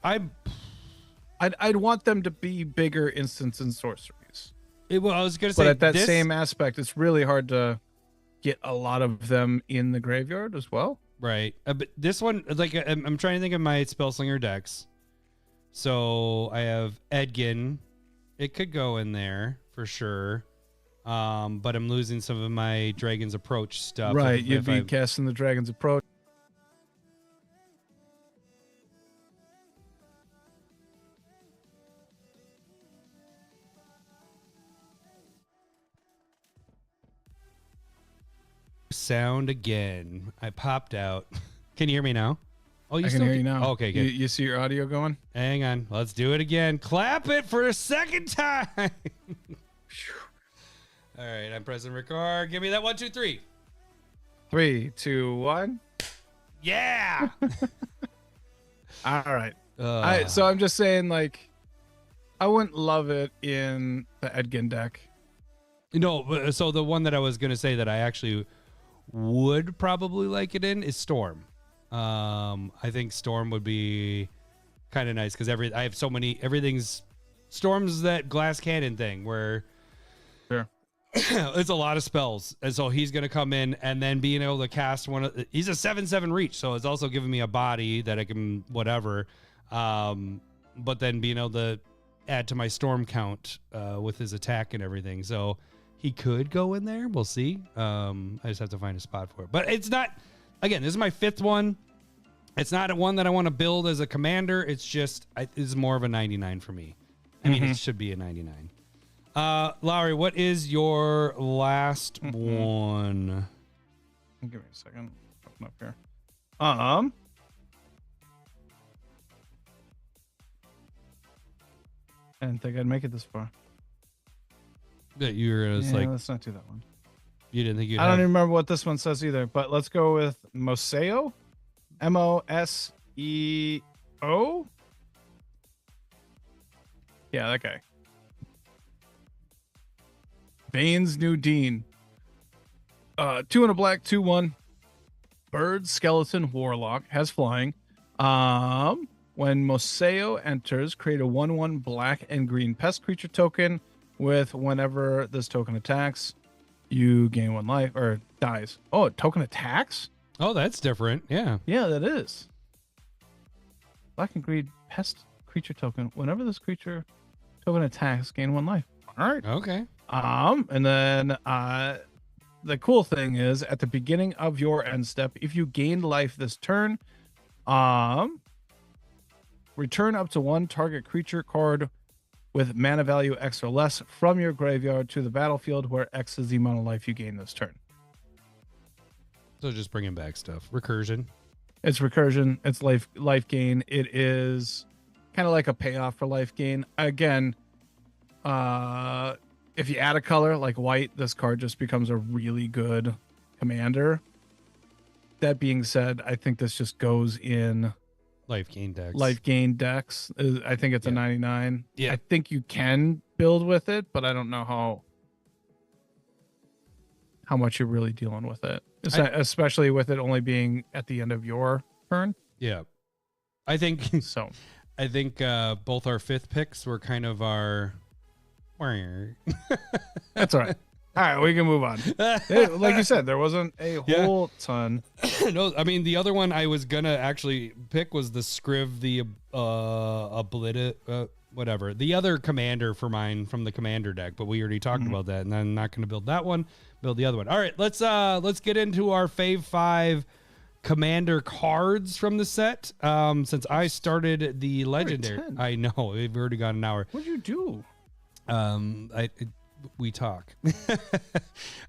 I'd want them to be bigger instants and sorceries. I was gonna say, but at that same aspect, it's really hard to get a lot of them in the graveyard as well. Right. But this one, like, I'm trying to think of my Spellslinger decks. So I have Edgin. It could go in there for sure. But I'm losing some of my Dragon's Approach stuff. Right. You'd be casting the Dragon's Approach. Sound again. I popped out. Can you hear me now? Oh, I can hear you now. Okay, good. You see your audio going? Hang on. Let's do it again. Clap it for a second time. All right, I'm pressing record. Give me that 1, 2, 3. 3, 2, 1. Yeah. All right. So I'm just saying, like, I wouldn't love it in the Edgin deck. No, so the one that I was gonna say that I actually would probably like it in is Storm. I think Storm would be kind of nice because I have so many. Everything's Storm's that glass cannon thing where sure it's a lot of spells, and so he's gonna come in and then being able to cast he's a 7/7 reach, so it's also giving me a body that I can whatever. But then being able to add to my storm count with his attack and everything, so he could go in there. We'll see. I just have to find a spot for it. But it's not. Again, this is my 5th one. It's not a one that I want to build as a commander. It's just it's more of a 99 for me. I mean, it should be a 99. Lowry, what is your last one? Give me a second. Open up here. I didn't think I'd make it this far. That you were just let's not do that one. You didn't think you'd I don't even remember what this one says either, but let's go with Moseo. Moseo. Yeah, that guy. Bane's New Dean. 2 and a black, 2/1. Bird, skeleton, warlock, has flying. When Moseo enters, create a 1/1 black and green pest creature token with whenever this token attacks, you gain 1 life or dies. Oh, token attacks? Oh, that's different. Yeah. Yeah, that is. Black and green pest creature token. Whenever this creature token attacks, gain 1 life. All right. Okay. And then the cool thing is at the beginning of your end step, if you gained life this turn, return up to 1 target creature card with mana value X or less from your graveyard to the battlefield, where X is the amount of life you gain this turn. So just bringing back stuff. Recursion. It's recursion. It's life gain. It is kind of like a payoff for life gain. Again, if you add a color like white, this card just becomes a really good commander. That being said, I think this just goes in Life gain decks. Life gain decks. I think it's a 99. Yeah. I think you can build with it, but I don't know how much you're really dealing with it. Especially with it only being at the end of your turn. Yeah. I think so. I think both our 5th picks were kind of our That's all right. All right, we can move on. Like you said, there wasn't a whole ton. No, I mean, the other one I was going to actually pick was the Scriv, the whatever. The other commander for mine from the commander deck, but we already talked about that, and I'm not going to build that one, build the other one. All right, let's get into our Fave 5 commander cards from the set. Since I started the legendary. I know, we've already got an hour. What'd you do? We talk.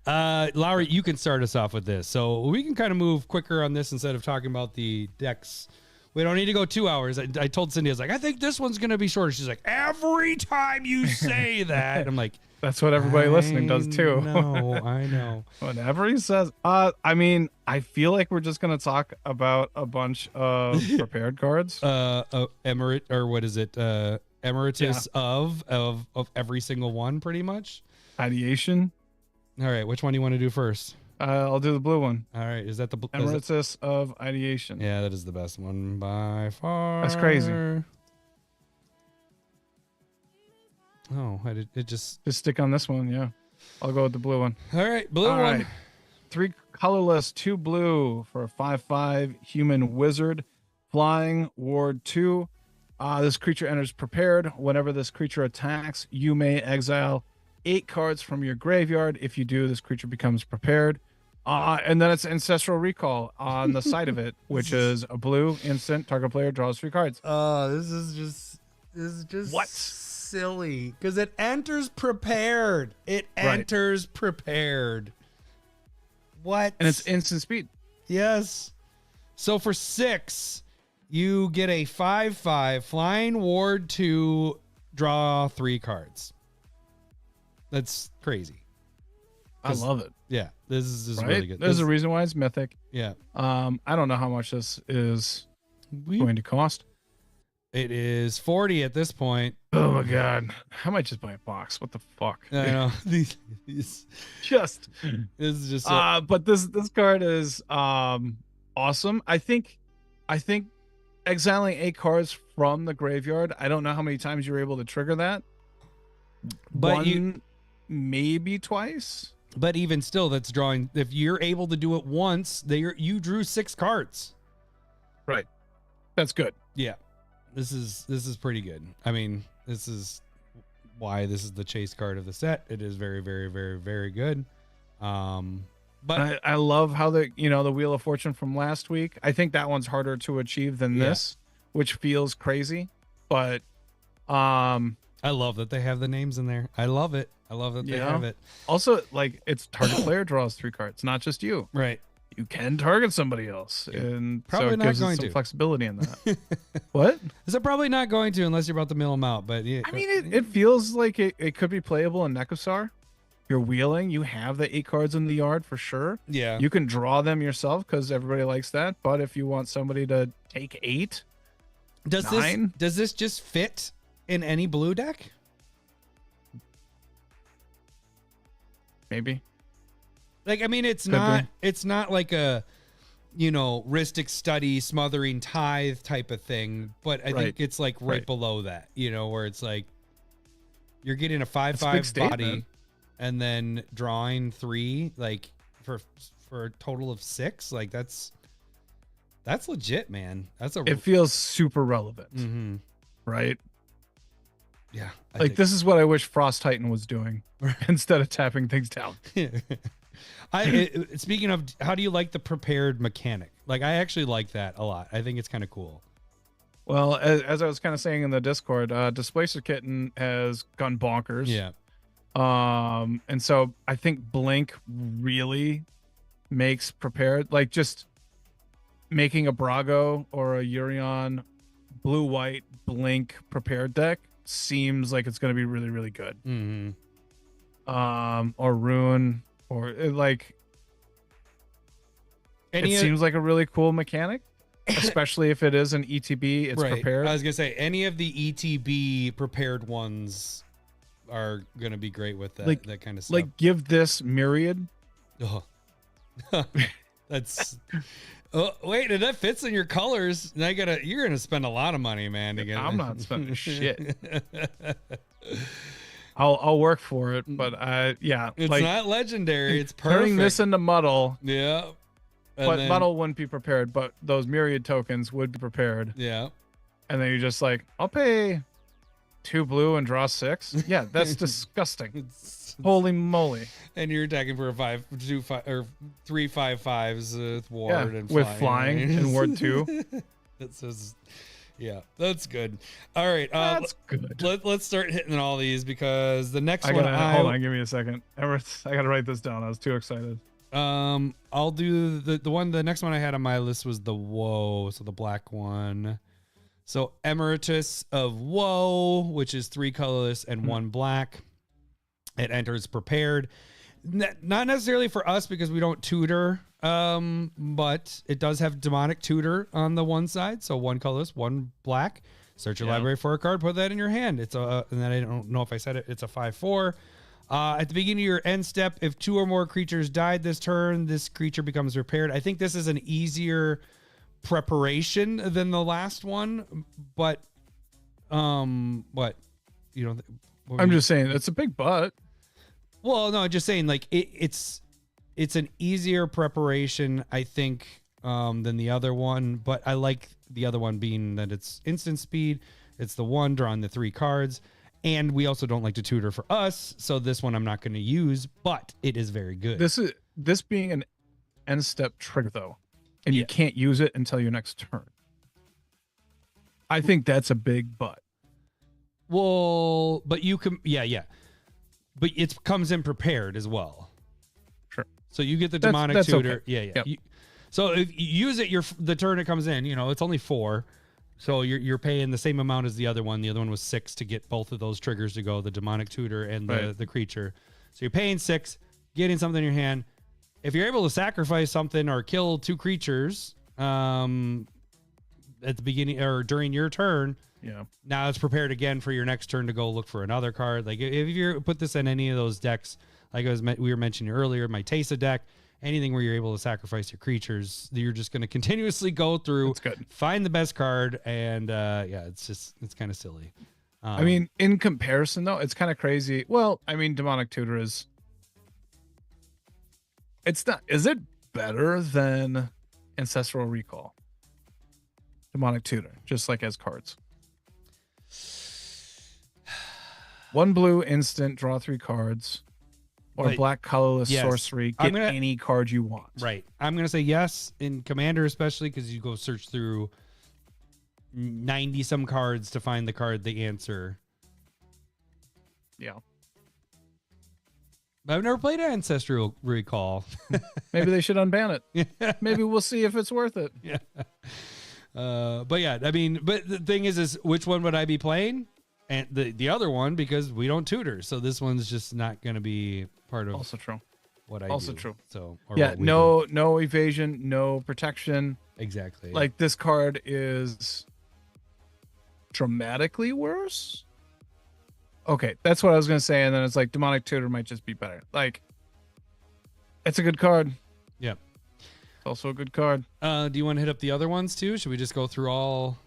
Lowry, you can start us off with this. So we can kind of move quicker on this instead of talking about the decks We don't need to go 2 hours. I told Cindy, I was like, I think this one's gonna be shorter. She's like, every time you say that, I'm like, that's what everybody listening does too. I know. Whenever he says, I mean, I feel like we're just gonna talk about a bunch of prepared cards. Emirate, or what is it? Emeritus of every single one, pretty much. Ideation. All right, which one do you want to do first? I'll do the blue one. All right, is that the Emeritus of Ideation? Yeah, that is the best one by far. That's crazy. Oh, it just stick on this one. Yeah, I'll go with the blue one. All right, blue All one. Right. 3 colorless, 2 blue for a 5/5 human wizard, flying, ward 2. This creature enters prepared. Whenever this creature attacks, you may exile 8 cards from your graveyard. If you do, this creature becomes prepared. And then it's Ancestral Recall on the side of it, which is a blue instant. Target player draws 3 cards. This is just what? Silly, because it enters prepared. It enters prepared. What? And it's instant speed. Yes. So for 6, you get a 5/5 flying ward 2, draw 3 cards. That's crazy. I love it. Yeah, this is really good. There's a reason why it's mythic. Yeah. I don't know how much this is going to cost. It is 40 at this point. Oh my god! I might just buy a box. What the fuck? I know. This is just. But this card is awesome. I think exiling 8 cards from the graveyard. I don't know how many times you're able to trigger that. But maybe twice. But even still, that's drawing. If you're able to do it once, you drew 6 cards. Right. That's good. Yeah. This is pretty good. I mean, this is why this is the chase card of the set. It is very, very, very, very good. But I love how the Wheel of Fortune from last week. I think that one's harder to achieve than this, which feels crazy. But I love that they have the names in there. I love it. I love that they have it. Also, like, it's target player draws 3 cards, not just you. Right. You can target somebody else, and probably so it not gives going us some to. flexibility in that. What? Is it probably not going to unless you're about to mill them out? But yeah, I mean, it feels like it could be playable in Necrosar. You're wheeling. You have the 8 cards in the yard for sure. Yeah. You can draw them yourself because everybody likes that. But if you want somebody to take 8, does 9, does this just fit in any blue deck? Maybe. Like, I mean, it's not like a, Rhystic Study, Smothering Tithe type of thing, but I think it's like right below that, where it's like you're getting a 5/5 body and then drawing 3, like for a total of 6. Like that's legit, man. It feels super relevant. Mm-hmm. Right? Yeah. This is what I wish Frost Titan was doing instead of tapping things down. Speaking of, how do you like the prepared mechanic? Like, I actually like that a lot. I think it's kind of cool. Well, as I was kind of saying in the Discord, Displacer Kitten has gone bonkers. Yeah. And so I think Blink really makes prepared, like just making a Brago or a Urion blue-white Blink prepared deck seems like it's going to be really, really good. Mm-hmm. Or Rune, or it seems like a really cool mechanic, especially if it is an ETB. It's prepared. I was gonna say any of the ETB prepared ones are gonna be great with that that kind of stuff. Like, give this Myriad. Oh. That's. Oh wait, if that fits in your colors, now you're gonna spend a lot of money, man. To get I'm not spending shit. I'll work for it, but it's not legendary. It's perfect. Turning this into Muddle. Yeah. But Muddle wouldn't be prepared, but those Myriad tokens would be prepared. Yeah. And then you're just like, I'll pay 2 blue and draw 6. Yeah, that's disgusting. Holy moly. And you're attacking for a 3 5/5s with ward and with flying and ward 2. That says, yeah, that's good. All right, that's good. Let's start hitting all these because the next hold one. on, give me a second. I gotta write this down. I was too excited. I'll do the next one I had on my list was the Woe, so the black one. So Emeritus of Woe, which is 3 colorless and 1 black. It enters prepared. Not necessarily for us because we don't tutor, but it does have demonic tutor on the one side. So 1 colorless, 1 black. Search your library for a card, put that in your hand. It's a, and then I don't know if I said it, it's a 5/4. At the beginning of your end step, if 2 or more creatures died this turn, this creature becomes repaired. I think this is an easier preparation than the last one, but what you know what I'm just saying it's a big butt. Well, no, just saying like it's an easier preparation, I think, than the other one, but I like the other one being that it's instant speed, it's the one drawing the 3 cards, and we also don't like to tutor for us, so this one I'm not going to use, but it is very good. This being an end step trigger though, and you can't use it until your next turn. I think that's a big but. Well, but you can, but it comes in prepared as well. Sure. So you get the demonic tutor. Okay. Yep. So if you use it, the turn it comes in, it's only 4. So you're paying the same amount as the other one. The other one was 6 to get both of those triggers to go, the demonic tutor and the creature. So you're paying 6, getting something in your hand. If you're able to sacrifice something or kill 2 creatures at the beginning or during your turn, now it's prepared again for your next turn to go look for another card. Like if you put this in any of those decks, like we were mentioning earlier, my Tesa deck, anything where you're able to sacrifice your creatures, you're just going to continuously go through, find the best card, and it's kind of silly. I mean, in comparison though, it's kind of crazy. Well, I mean, demonic tutor is it better than ancestral recall? Demonic tutor, just like as cards. 1 blue instant, draw 3 cards, or black colorless sorcery, get any card you want. Right. I'm going to say yes in Commander, especially because you go search through 90 some cards to find the card, the answer. Yeah. I've never played Ancestral Recall. Maybe they should unban it. Maybe we'll see if it's worth it. Yeah. But yeah, I mean, but the thing is which one would I be playing? And the other one, because we don't tutor. So this one's just not going to be part of also true. What I also do. True. So no evasion, no protection. Exactly. Like this card is dramatically worse. Okay, that's what I was going to say. And then it's like demonic tutor might just be better. Like, it's a good card. Yep. It's also a good card. Do you want to hit up the other ones too? Should we just go through all?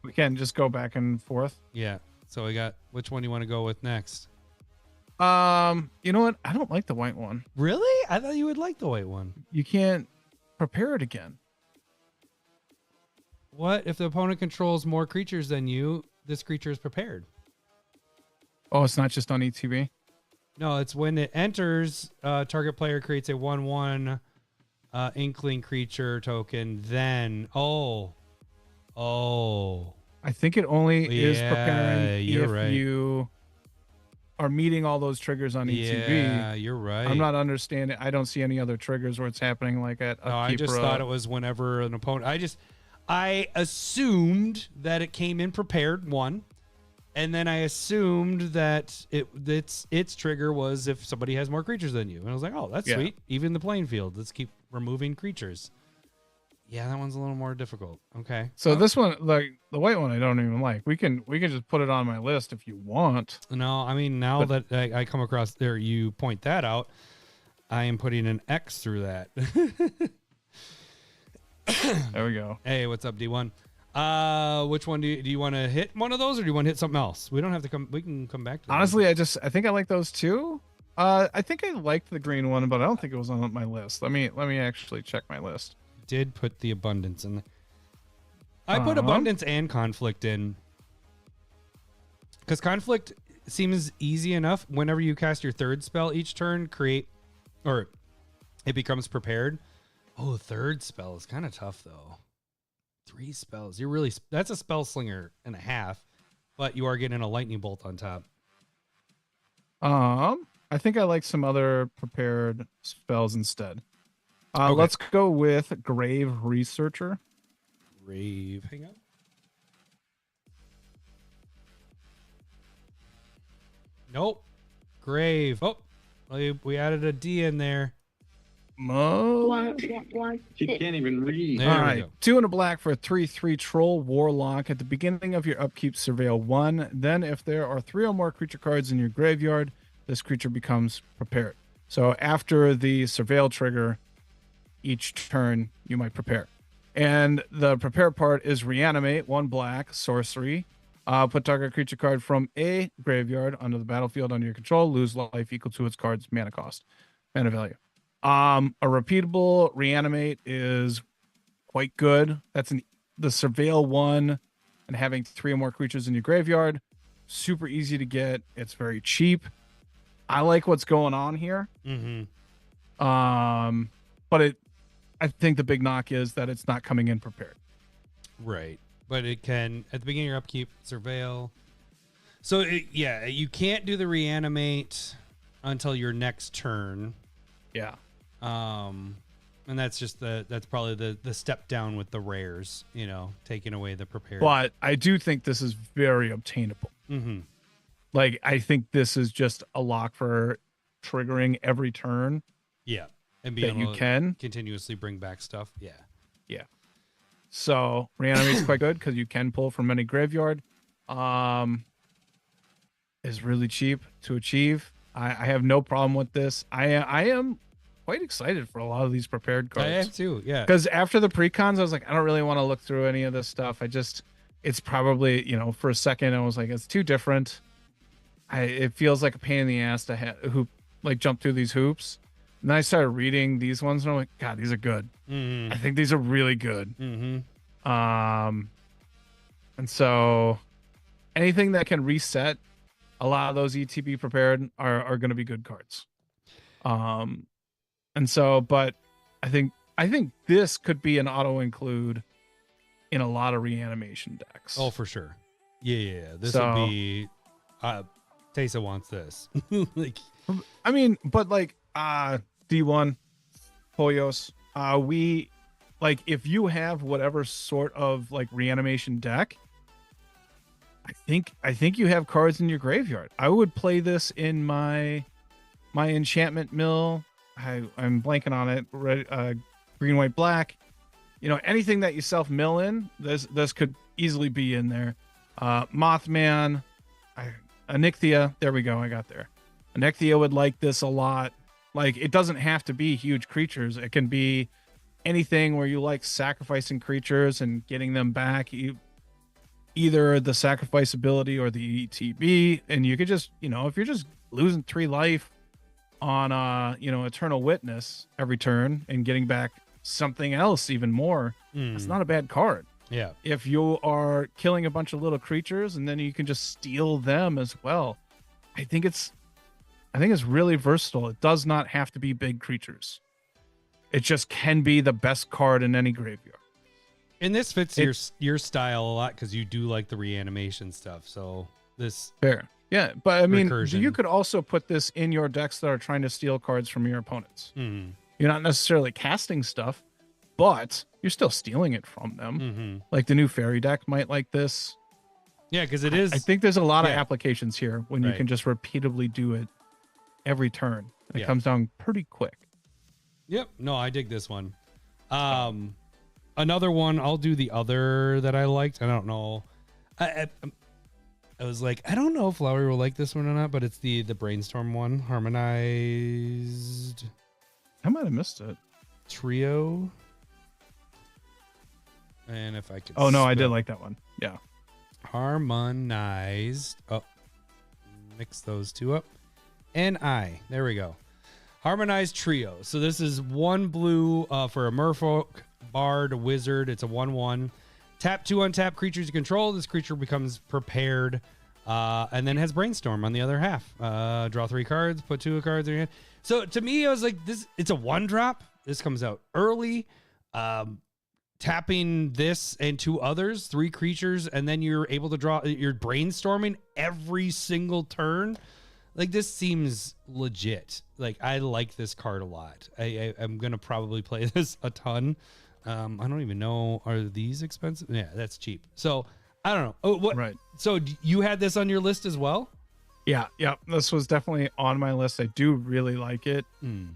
We can just go back and forth. Yeah. So we got, which one do you want to go with next? You know what? I don't like the white one. Really? I thought you would like the white one. You can't prepare it again. What if the opponent controls more creatures than you? This creature is prepared. Oh, it's not just on ETB? No, it's when it enters, target player creates a 1/1 inkling creature token. Then, I think it only is preparing if you are meeting all those triggers on ETB. Yeah, you're right. I'm not understanding. I don't see any other triggers where it's happening like at No, I just thought it was whenever an opponent. I assumed that it came in prepared, one. And then I assumed that its trigger was if somebody has more creatures than you. And I was like, oh, that's sweet. Even the playing field. Let's keep removing creatures. Yeah, that one's a little more difficult. Okay. So this one, like the white one, I don't even like. We can just put it on my list if you want. No, I mean, now that I come across there, you point that out, I am putting an X through that. There we go. Hey, what's up, D1? Which one do you want to hit one of those, or do you want to hit something else? We don't have to come. We can come back to honestly, I think I like those two. I think I liked the green one, but I don't think it was on my list. Let me actually check my list. Did put the abundance in. I put abundance and conflict in because conflict seems easy enough. Whenever you cast your third spell each turn, it becomes prepared. Oh, third spell is kind of tough though. 3 spells. That's a spell slinger and a half, but you are getting a lightning bolt on top. I think I like some other prepared spells instead. Okay. Let's go with Grave Researcher. Grave. Hang on. Nope. Grave. Oh, we added a D in there. Mo. She can't even read. There All we right. go. 2 and a black for a 3/3 Troll Warlock. At the beginning of your upkeep, surveil 1. Then, if there are 3 or more creature cards in your graveyard, this creature becomes prepared. So after the surveil trigger, each turn you might prepare. And the prepare part is reanimate, 1 black, sorcery. Put target creature card from a graveyard onto the battlefield under your control. Lose life equal to its card's mana cost, mana value. A repeatable reanimate is quite good. That's the surveil 1 and having 3 or more creatures in your graveyard. Super easy to get. It's very cheap. I like what's going on here. Mm-hmm. But I think the big knock is that it's not coming in prepared. Right. But it can, at the beginning of your upkeep, surveil. So, you can't do the reanimate until your next turn. Yeah. And that's just that's probably the step down with the rares, taking away the prepared. But I do think this is very obtainable. Mm-hmm. Like, I think this is just a lock for triggering every turn. Yeah. And that being you able to can continuously bring back stuff. Yeah. Yeah. So reanimate's quite good because you can pull from any graveyard. Is really cheap to achieve. I have no problem with this. I am quite excited for a lot of these prepared cards. I am too. Yeah. Because after the precons, I was like, I don't really want to look through any of this stuff. It's probably, for a second, I was like, it's too different. It feels like a pain in the ass to jump through these hoops. And then I started reading these ones, and I'm like, God, these are good. Mm-hmm. I think these are really good. Mm-hmm. And so anything that can reset a lot of those ETB prepared are going to be good cards. And so, but I think this could be an auto include in a lot of reanimation decks. Oh, for sure. Yeah. This would be. Tesa wants this. I mean, but D1, Hoyos, if you have whatever sort of reanimation deck, I think you have cards in your graveyard. I would play this in my enchantment mill. I'm blanking on it. Red, green, white, black. Anything that you self mill in, this could easily be in there. Mothman, Onyxia. There we go. I got there. Onyxia would like this a lot. It doesn't have to be huge creatures. It can be anything where you like sacrificing creatures and getting them back. Either the sacrifice ability or the ETB, and you could just, if you're just losing 3 life on Eternal Witness every turn and getting back something else even more, it's not a bad card. Yeah. If you are killing a bunch of little creatures and then you can just steal them as well, I think it's really versatile. It does not have to be big creatures. It just can be the best card in any graveyard. And this fits your style a lot because you do like the reanimation stuff. So this fair. Yeah, but I mean, recursion. You could also put this in your decks that are trying to steal cards from your opponents. Mm-hmm. You're not necessarily casting stuff, but you're still stealing it from them. Mm-hmm. Like the new fairy deck might like this. Yeah, because it is. I think there's a lot of applications here when you Right. can just repeatedly do it every turn. And it comes down pretty quick. Yep. No, I dig this one. Another one, I'll do the other that I liked. I don't know. I was like, I don't know if Lowry will like this one or not, but it's the brainstorm one, harmonized I might have missed it. trio. And if I could. Oh no, I did like that one. Yeah. Harmonized. Oh, mix those two up. There we go. Harmonized trio. So this is 1 blue for a merfolk, bard, wizard. It's a 1/1. Tap 2 untap creatures you control. This creature becomes prepared, and then has brainstorm on the other half. Draw 3 cards, put 2 cards in your hand. So to me, I was like, this. It's a 1-drop. This comes out early. Tapping this and 2 others, 3 creatures, and then you're able to draw. You're brainstorming every single turn. like this seems legit. Like I like this card a lot. I'm gonna probably play this a ton. I don't even know, are these expensive? Yeah, that's cheap. So I don't know. Oh, what? Right. So you had this on your list as well? Yeah. This was definitely on my list. I do really like it.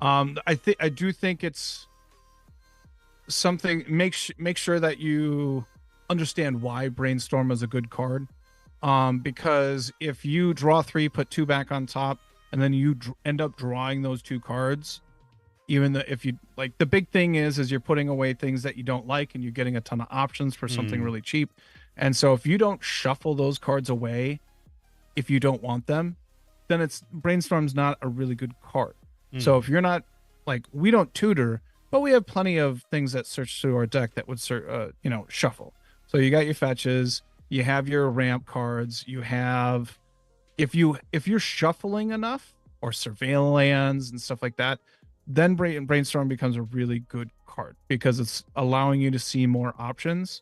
I do think it's something. Make sure that you understand why Brainstorm is a good card. Because if you draw 3, put 2 back on top, and then you end up drawing those 2 cards, even if you like, the big thing is you're putting away things that you don't like, and you're getting a ton of options for something really cheap. And so if you don't shuffle those cards away, if you don't want them, then Brainstorm's not a really good card. So if you're not like, we don't tutor, but we have plenty of things that search through our deck that would shuffle. So you got your fetches, you have your ramp cards, you have, if you're shuffling enough or surveil lands and stuff like that, then Brainstorm becomes a really good card because it's allowing you to see more options.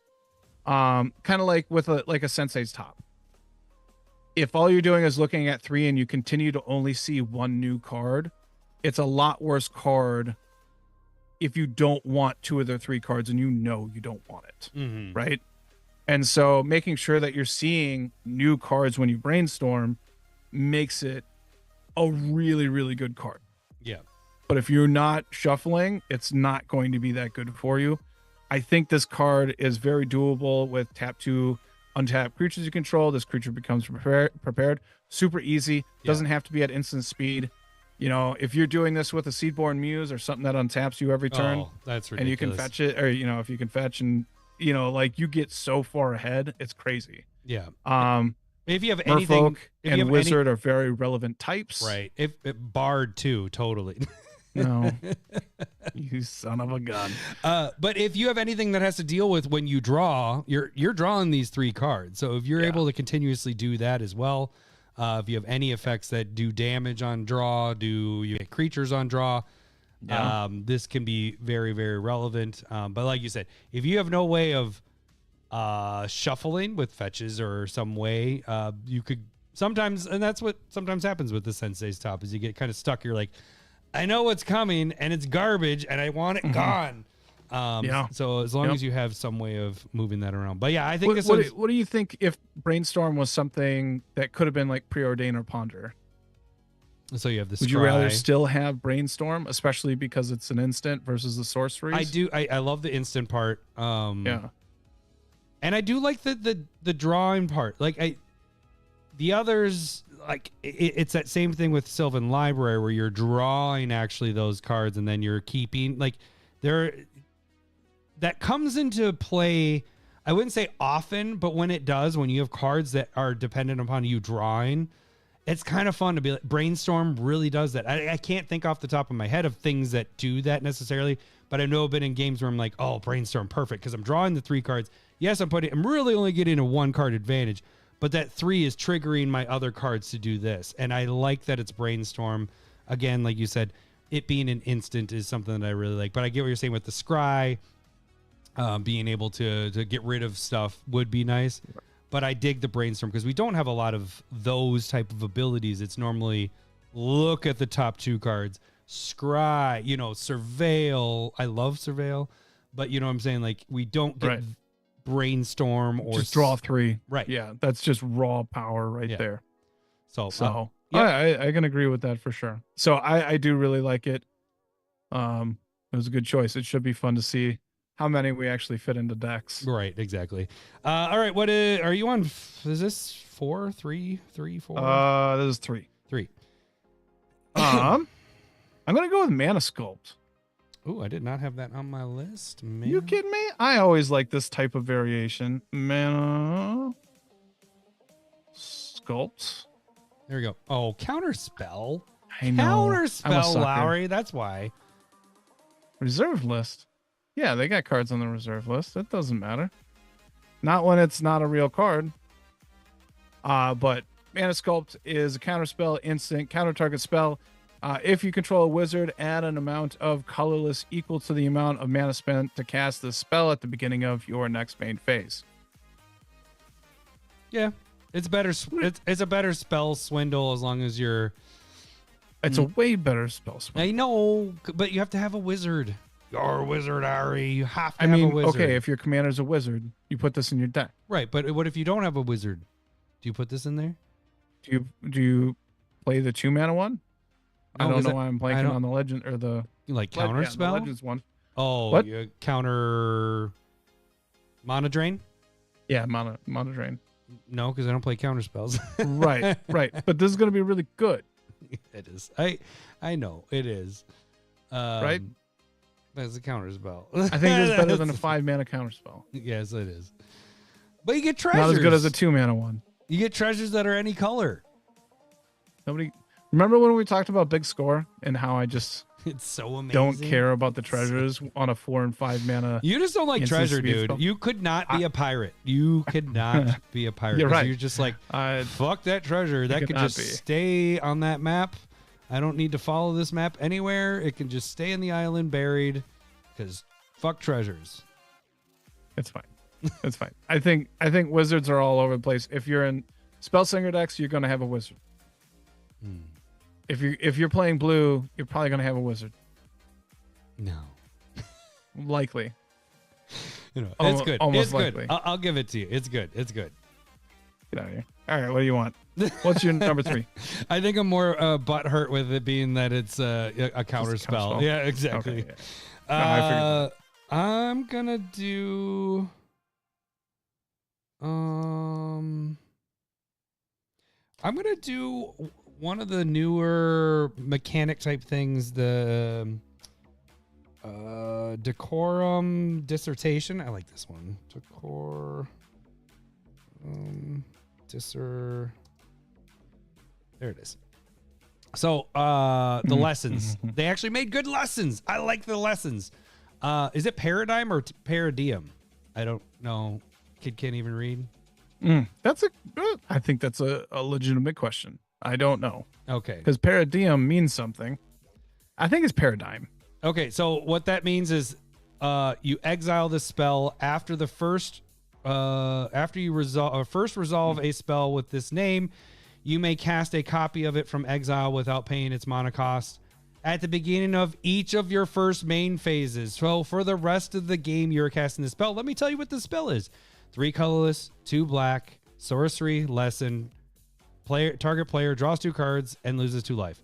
Kind of like with a Sensei's Top. If all you're doing is looking at 3 and you continue to only see 1 new card, it's a lot worse card if you don't want 2 of the 3 cards and you don't want it, right? And so making sure that you're seeing new cards when you Brainstorm makes it a really, really good card. Yeah. But if you're not shuffling, it's not going to be that good for you. I think this card is very doable with tap 2 untap creatures you control. This creature becomes prepared. Super easy. Doesn't have to be at instant speed. If you're doing this with a Seedborn Muse or something that untaps you every turn, that's ridiculous. and you can fetch it, or if you can fetch and like you get so far ahead, it's crazy. Yeah. If you have anything, Merfolk and Wizard are very relevant types. Right. If Bard too, totally. No, you son of a gun. But if you have anything that has to deal with when you draw, you're drawing these 3 cards. So if you're able to continuously do that as well, if you have any effects that do damage on draw, do you get creatures on draw, this can be very, very relevant. But like you said, if you have no way of shuffling with fetches or some way, you could sometimes, and that's what sometimes happens with the Sensei's Top, is you get kind of stuck. You're like, I know what's coming and it's garbage and I want it gone. So as long as you have some way of moving that around. But yeah, I think what do you think if Brainstorm was something that could have been like Preordain or Ponder? So you have the Would you rather still have Brainstorm, especially because it's an instant versus the sorceries? I do. I love the instant part. And I do like the drawing part. Like the others, like it's that same thing with Sylvan Library where you're drawing actually those cards and then you're keeping, like, that comes into play. I wouldn't say often, but when it does, when you have cards that are dependent upon you drawing, it's kind of fun to be like, Brainstorm really does that. I can't think off the top of my head of things that do that necessarily, but I know I've been in games where I'm like, oh, Brainstorm, perfect, because I'm drawing the 3 cards. Yes, I'm really only getting a 1 card advantage, but that 3 is triggering my other cards to do this. And I like that it's Brainstorm. Again, like you said, it being an instant is something that I really like. But I get what you're saying with the Scry. Being able to get rid of stuff would be nice. But I dig the Brainstorm because we don't have a lot of those type of abilities. It's normally look at the top 2 cards. Scry, Surveil. I love Surveil. But you know what I'm saying? Like, we don't get... Right. Brainstorm or just draw 3, right? Yeah, that's just raw power right there. So I can agree with that for sure. So I do really like it. It was a good choice. It should be fun to see how many we actually fit into decks. Right, exactly. All right, what are you on? Is this 4, 3, 4? This is 3. 3. I'm gonna go with Mana Sculpt. Oh, I did not have that on my list. Man. You kidding me? I always like this type of variation. Mana Sculpt. There we go. Oh, Counterspell. I know. Counterspell, Lowry. That's why. Reserve list. Yeah, they got cards on the reserve list. It doesn't matter. Not when it's not a real card. But Mana Sculpt is a counterspell, instant, counter target spell. If you control a wizard, add an amount of colorless equal to the amount of mana spent to cast this spell at the beginning of your next main phase. Yeah. It's better. It's a better spell swindle as long as you're. It's a way better spell swindle. I know, but you have to have a wizard. You're a wizard, Ari. You have to have a wizard. Okay, if your commander's a wizard, you put this in your deck. Right, but what if you don't have a wizard? Do you put this in there? Do you play the 2-mana one? No, I don't 'cause know why I'm blanking on the legend or the counter spell. The legends one. Oh, What? you counter mana drain? Yeah, mana drain. No, because I don't play counter spells. right. But this is going to be really good. It is. I know it is. Right? But it's a counter spell. I think it's better than a 5-mana counter spell. Yes, it is. But you get treasures. Not as good as a 2-mana one. You get treasures that are any color. Remember when we talked about Big Score and how I just It's so amazing. don't care about the treasures on a 4 and 5 mana? You just don't like instant treasure, speed dude. spell? You could not be a pirate. You could not be a pirate. You're 'cause right. You're just like, I fuck that treasure. That could could not just be. stay on that map. I don't need to follow this map anywhere. It can just stay in the island buried because fuck treasures. It's fine. It's fine. I think wizards are all over the place. If you're in Spellslinger decks, you're going to have a wizard. If you're playing blue, you're probably going to have a wizard. No. Likely. It's good. Almost It's good. likely. I'll give it to you. It's good. It's good. Get out of here. All right, what do you want? What's your number 3? I think I'm more butthurt with it being that it's a counter spell. Yeah, exactly. Okay, yeah. No, I figured I'm gonna do. I'm gonna do one of the newer mechanic type things. The decorum dissertation. I like this one. There it is. So the lessons. They actually made good lessons. I like the lessons. Is it paradigm or paradigm? I don't know. Kid can't even read. I think that's a legitimate question. I don't know. Okay. Because paradigm means something. I think it's paradigm. Okay, so what that means is you exile the spell after the first after you resolve a spell with this name, you may cast a copy of it from exile without paying its mana cost at the beginning of each of your first main phases. So for the rest of the game you're casting the spell, let me tell you what the spell is. 3 colorless, 2 black, sorcery, lesson, target player draws 2 cards and loses 2 life.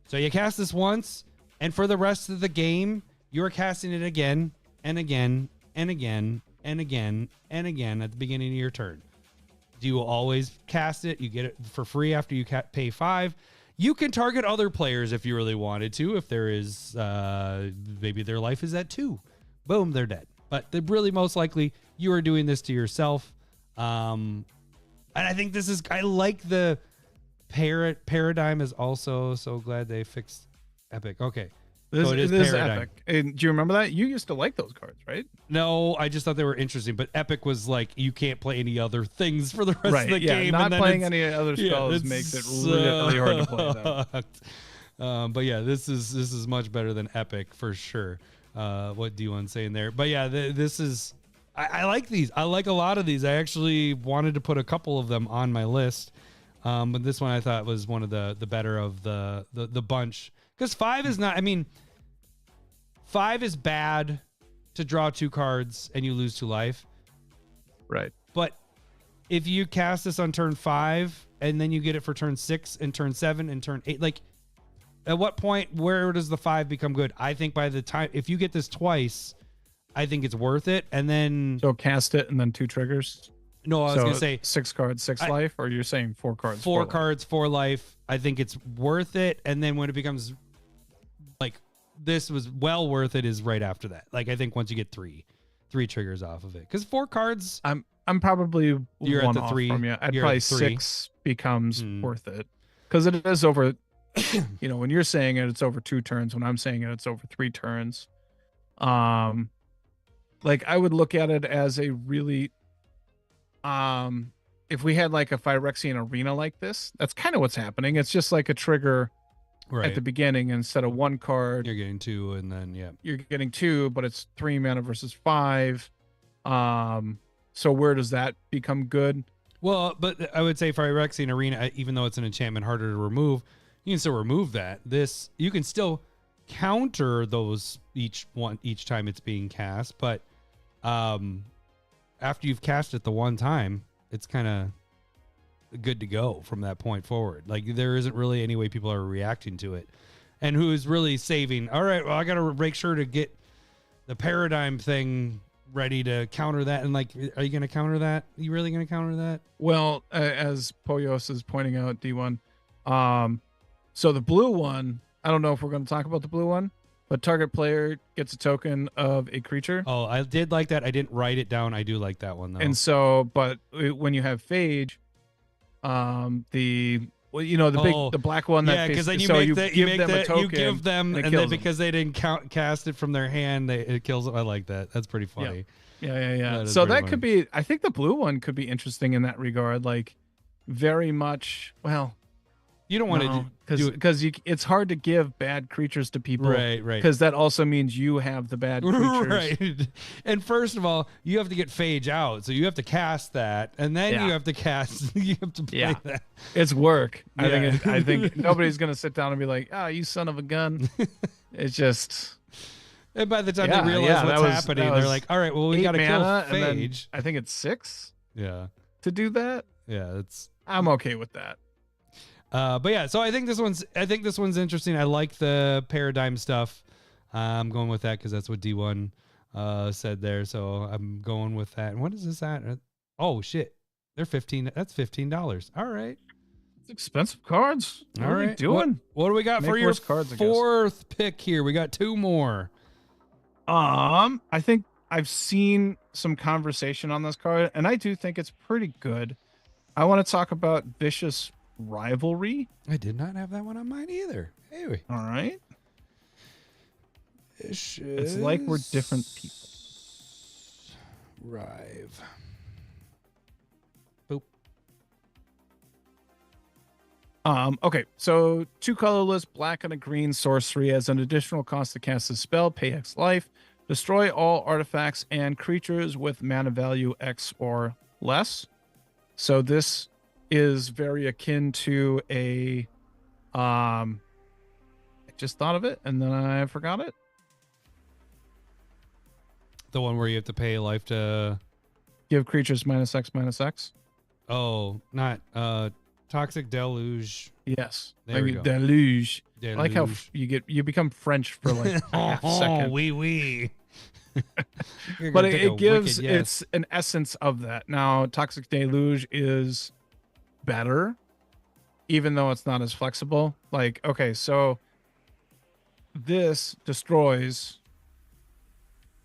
So you cast this once, and for the rest of the game, you're casting it again and again and again and again and again at the beginning of your turn. Do you always cast it? You get it for free after you pay 5. You can target other players if you really wanted to. If there is, maybe their life is at 2. Boom, they're dead. But really most likely you are doing this to yourself. And I think this is, I like the paradigm is also so glad they fixed Epic. Okay. So it is paradigm. Epic. And do you remember that? You used to like those cards, right? No, I just thought they were interesting. But Epic was like, you can't play any other things for the rest of the game. Not and then playing any other spells makes it really hard to play them. But yeah, this is much better than Epic for sure. What D1's saying there. But yeah, this is, I like these. I like a lot of these. I actually wanted to put a couple of them on my list. But this one I thought was one of the better of the bunch. Because 5 is not, 5 is bad to draw 2 cards and you lose 2 life. Right. But if you cast this on turn 5 and then you get it for turn 6 and turn 7 and turn 8, like at what point, where does the 5 become good? I think by the time, if you get this twice, I think it's worth it. And then. So cast it and then 2 triggers. No, I was going to say 6 cards, 6 life, or you're saying 4 cards? 4 cards, 4 life. I think it's worth it. And then when it becomes like this was well worth it is right after that. Like I think once you get 3 triggers off of it, because 4 cards. I'm probably you're one at the off 3. from you. I'd You're probably at 3. 6 becomes worth it because it is over. When you're saying it, it's over 2 turns. When I'm saying it, it's over 3 turns. Like I would look at it as a really. If we had like a Phyrexian arena like this, that's kind of what's happening. It's just like a trigger at the beginning instead of 1 card. You're getting 2, and then you're getting 2, but it's 3 mana versus 5. So where does that become good? Well, but I would say Phyrexian Arena, even though it's an enchantment harder to remove, you can still remove that. This you can still counter those each time it's being cast, but after you've cast it the one time, it's kind of good to go from that point forward. Like there isn't really any way people are reacting to it. And who's really saving, all right, well, I got to make sure to get the paradigm thing ready to counter that. And like, are you going to counter that? Are you really going to counter that? Well, as Poyos is pointing out, D1, so the blue one, I don't know if we're going to talk about the blue one, but target player gets a token of a creature. Oh, I did like that. I didn't write it down. I do like that one though. And so, but when you have Phage, the black one that because then you so make you that give you make them that a token, you give them, and kills then them. because they didn't cast it from their hand, it kills them. I like that. That's pretty funny. Yeah. That is So pretty that could be. I think the blue one could be interesting in that regard. Like, very much. Well, You don't want to do it because it's hard to give bad creatures to people, right. Because that also means you have the bad creatures, Right. And first of all, you have to get Phage out, so you have to cast that, and then you have to cast. You have to play that. It's work. Yeah. I think nobody's gonna sit down and be like, "Ah, you son of a gun." It's just. And by the time they realize what's happening, they're like, "All right, well, we got to kill Phage." I think it's 6. Yeah. To do that. Yeah, I'm okay with that. But yeah, so I think this one's interesting. I like the paradigm stuff. I'm going with that because that's what D1 said there. So I'm going with that. And what is this at? Oh shit, they're $15. That's $15. All right, it's expensive cards. What are we doing? What do we got for your cards, fourth pick here? We got 2 more. I think I've seen some conversation on this card, and I do think it's pretty good. I want to talk about Vicious Rivalry. I did not have that one on mine either. Anyway. All right. It's like we're different people. Rive. Boop. Okay, so 2 colorless, black and a green sorcery as an additional cost to cast a spell, pay X life, destroy all artifacts and creatures with mana value X or less. So this is very akin to a I just thought of it and then I forgot it. The one where you have to pay life to give creatures -X/-X. Oh, not Toxic Deluge. Yes. There we go. Deluge. I like how you become French for like half a second. Oui. But it gives it's an essence of that. Now, Toxic Deluge is better, even though it's not as flexible. Like, okay, so this destroys.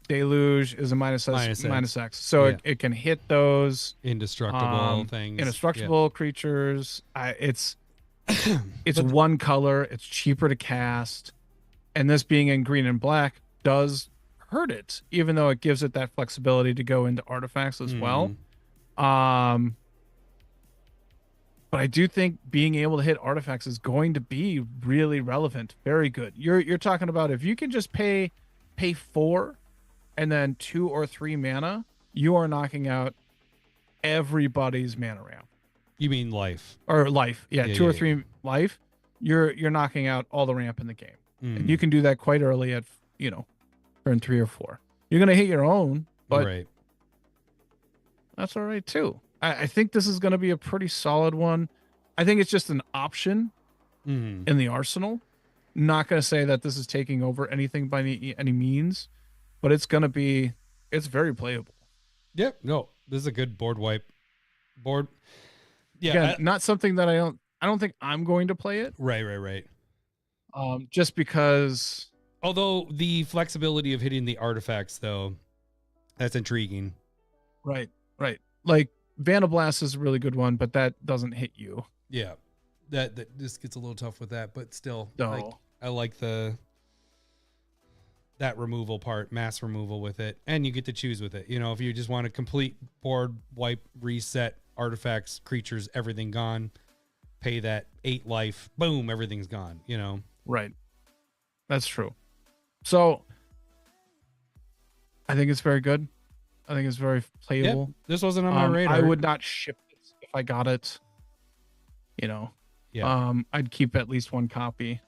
Deluge is a -X. So it can hit those indestructible things, indestructible creatures. It's one color. It's cheaper to cast, and this being in green and black does hurt it, even though it gives it that flexibility to go into artifacts as well. But I do think being able to hit artifacts is going to be really relevant. Very good. You're talking about if you can just pay 4 and then 2 or 3 mana, you are knocking out everybody's mana ramp. You mean life or life? Yeah, 2 or 3 life. You're knocking out all the ramp in the game, and you can do that quite early at turn 3 or 4. You're gonna hit your own, but that's all right too. I think this is gonna be a pretty solid one. I think it's just an option in the arsenal. Not gonna say that this is taking over anything by any means. But it's very playable. Yep. No, this is a good board wipe. Yeah. Again, not something that I don't think I'm going to play it. Right. Just because. Although the flexibility of hitting the artifacts, though, that's intriguing. Right. Like Vandablast is a really good one, but that doesn't hit you. Yeah. That this gets a little tough with that, but still, no. I like that removal part, mass removal with it, and you get to choose with it. If you just want a complete board wipe, reset, artifacts, creatures, everything gone, pay that 8 life, boom, everything's gone. Right. That's true. So I think it's very good. I think it's very playable. Yep. This wasn't on my radar. I would not ship this if I got it, Yeah. I'd keep at least one copy.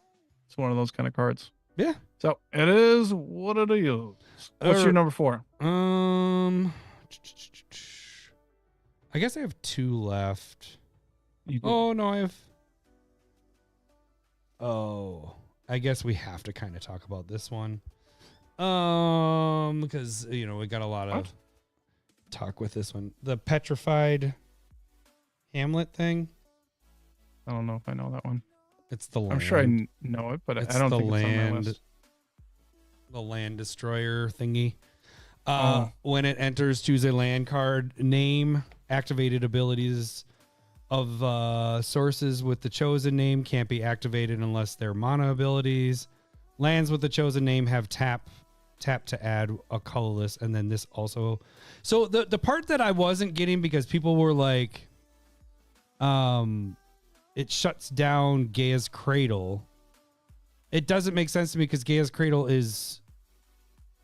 It's one of those kind of cards. Yeah. So it is what it is. What's your number 4? I guess I have 2 left. You do. Oh no, I have. Oh, I guess we have to kind of talk about this one. Because we got a lot of talk with this one. The petrified Hamlet thing. I don't know if I know that one. It's the land. I'm sure I know it, but I don't think it's on my list. The land destroyer thingy. Oh. When it enters, choose a land card name. Activated abilities of sources with the chosen name can't be activated unless they're mana abilities. Lands with the chosen name have tap to add a colorless, and then this also. So the part that I wasn't getting, because people were like, it shuts down Gaia's Cradle. It doesn't make sense to me because Gaia's Cradle is